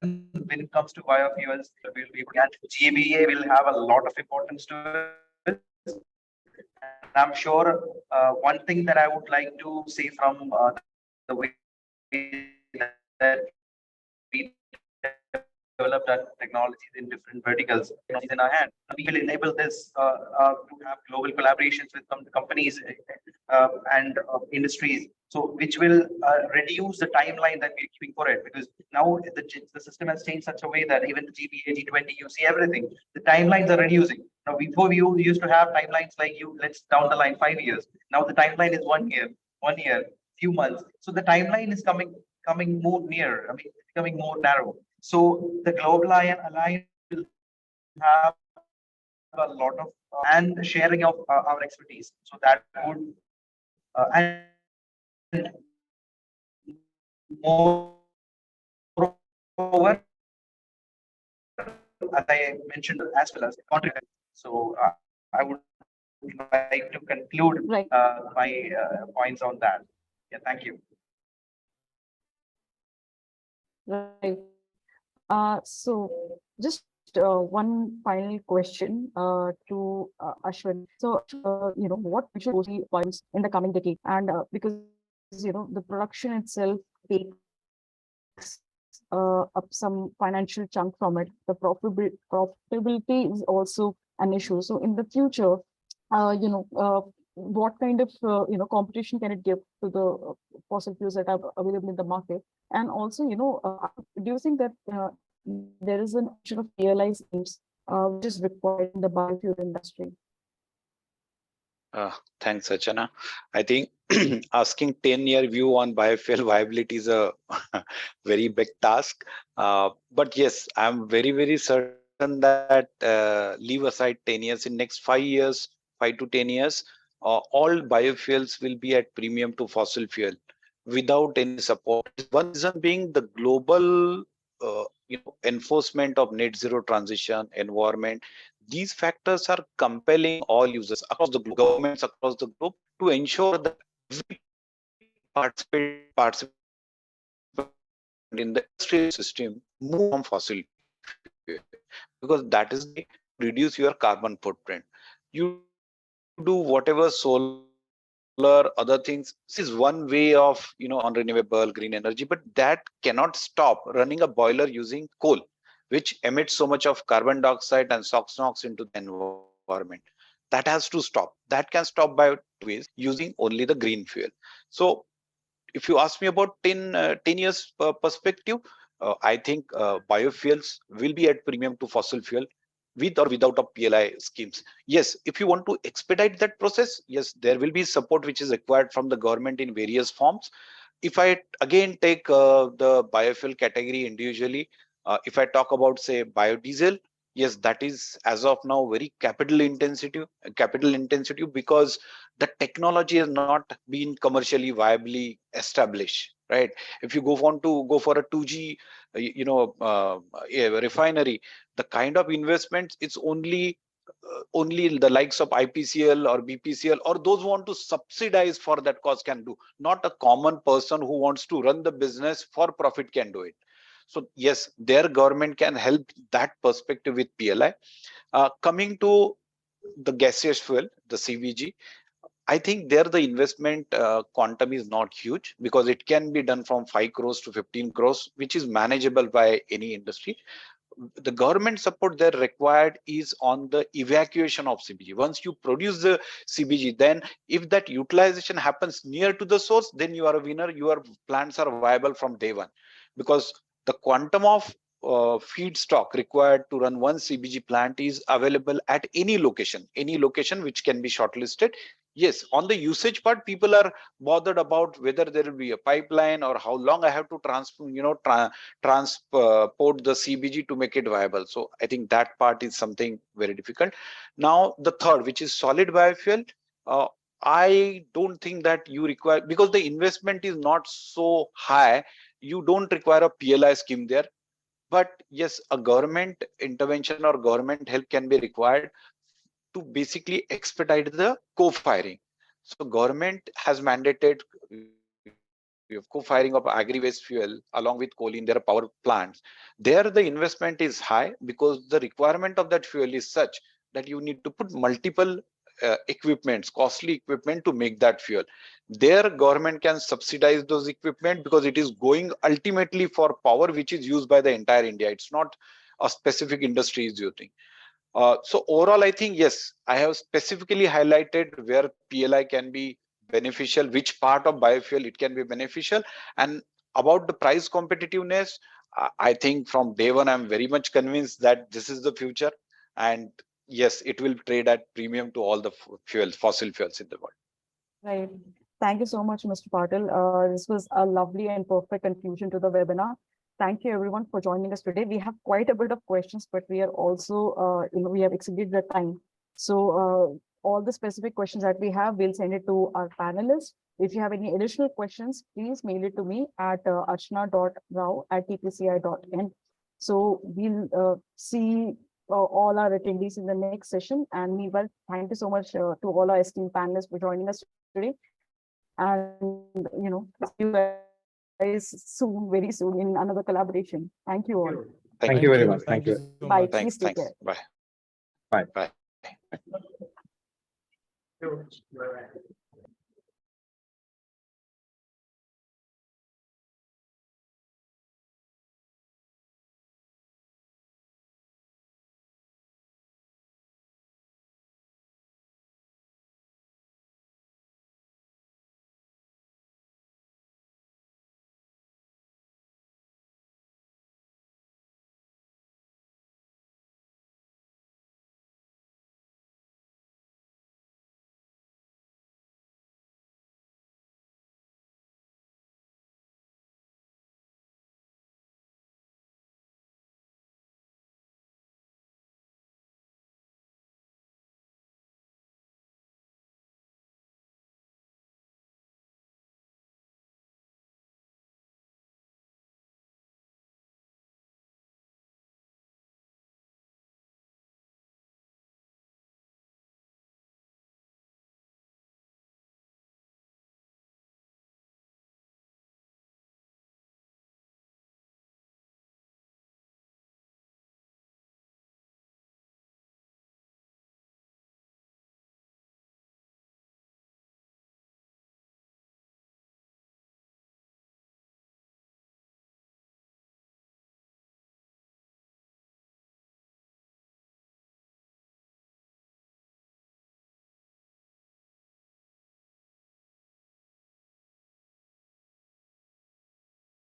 when it comes to biofuels. GBA will have a lot of importance to it. And I'm sure one thing that I would like to say from the way that we developed our technologies in different verticals in our hand, we will enable this to have global collaborations with companies and industries. So which will reduce the timeline that we're keeping for it, because now the system has changed such a way that even the GBA, G20, you see everything. The timelines are reducing. Now, before you used to have timelines like let's down the line 5 years. Now the timeline is 1 year, few months. So the timeline is coming more near. I mean, becoming more narrow. So the global alliance will have a lot of and sharing of our expertise. So that would and moreover, as I mentioned, as well as contribute. So I would like to conclude Right. my points on that. Yeah, thank you. Right. So just one final question to Ashwin. So, what we should see points in the coming decade, and because the production itself takes up some financial chunk from it. The profitability is also an issue. So in the future, what kind of competition can it give to the fossil fuels that are available in the market? And also, do you think that there is an option of realized aims which is required in the biofuel industry? Thanks, Archana. I think asking 10-year view on biofuel viability is a very big task. But yes, I'm very, very certain that leave aside 10 years, in next 5 years, 5 to 10 years, all biofuels will be at premium to fossil fuel without any support. One reason being the global enforcement of net zero transition, environment. These factors are compelling all users across the globe, governments across the globe, to ensure that participate in the industrial system move from fossil fuel, because that is the reduce your carbon footprint. You do whatever solar, other things. This is one way of on renewable green energy, but that cannot stop running a boiler using coal, which emits so much of carbon dioxide and SOx into the environment. That has to stop. That can stop by ways using only the green fuel. So if you ask me about 10 years perspective, I think biofuels will be at premium to fossil fuel with or without a PLI schemes. Yes, if you want to expedite that process, yes, there will be support which is required from the government in various forms. If I again take the biofuel category individually, if I talk about say biodiesel, yes, that is as of now very capital intensive because the technology has not been commercially viably established, right? If you want to go for a 2G refinery, the kind of investments, it's only the likes of IPCL or BPCL or those who want to subsidize for that cost can do. Not a common person who wants to run the business for profit can do it. So yes, their government can help that perspective with PLI. Coming to the gaseous fuel, the CBG, I think there the investment quantum is not huge because it can be done from 5 crores to 15 crores, which is manageable by any industry. The government support there required is on the evacuation of CBG. Once you produce the CBG, then if that utilization happens near to the source, then you are a winner. Your plants are viable from day one, because the quantum of feedstock required to run one CBG plant is available at any location which can be shortlisted. Yes, on the usage part, people are bothered about whether there will be a pipeline or how long I have to transport the CBG to make it viable. So I think that part is something very difficult. Now the third, which is solid biofuel, I don't think that you require, because the investment is not so high, you don't require a PLI scheme there. But yes, a government intervention or government help can be required to basically expedite the co-firing. So government has mandated co-firing of agri-waste fuel along with coal in their power plants. There the investment is high because the requirement of that fuel is such that you need to put multiple equipments, costly equipment to make that fuel. Their government can subsidize those equipment because it is going ultimately for power which is used by the entire India. It's not a specific industry is using. So overall, I think, yes, I have specifically highlighted where PLI can be beneficial, which part of biofuel it can be beneficial. And about the price competitiveness, I think from day one, I'm very much convinced that this is the future. And yes, it will trade at premium to all the fossil fuels in the world. Right. Thank you so much, Mr. Patil. This was a lovely and perfect conclusion to the webinar. Thank you everyone for joining us today. We have quite a bit of questions, but we are also, we have exceeded the time. So all the specific questions that we have, we'll send it to our panelists. If you have any additional questions, please mail it to me at archana.rao@tpci.in. So we'll see all our attendees in the next session. And meanwhile, thank you so much to all our esteemed panelists for joining us today. And, see you guys soon, very soon in another collaboration. Thank you all. Thank you very much. Thank you. so Bye. much. Please take care. Bye. Bye. Bye. Bye.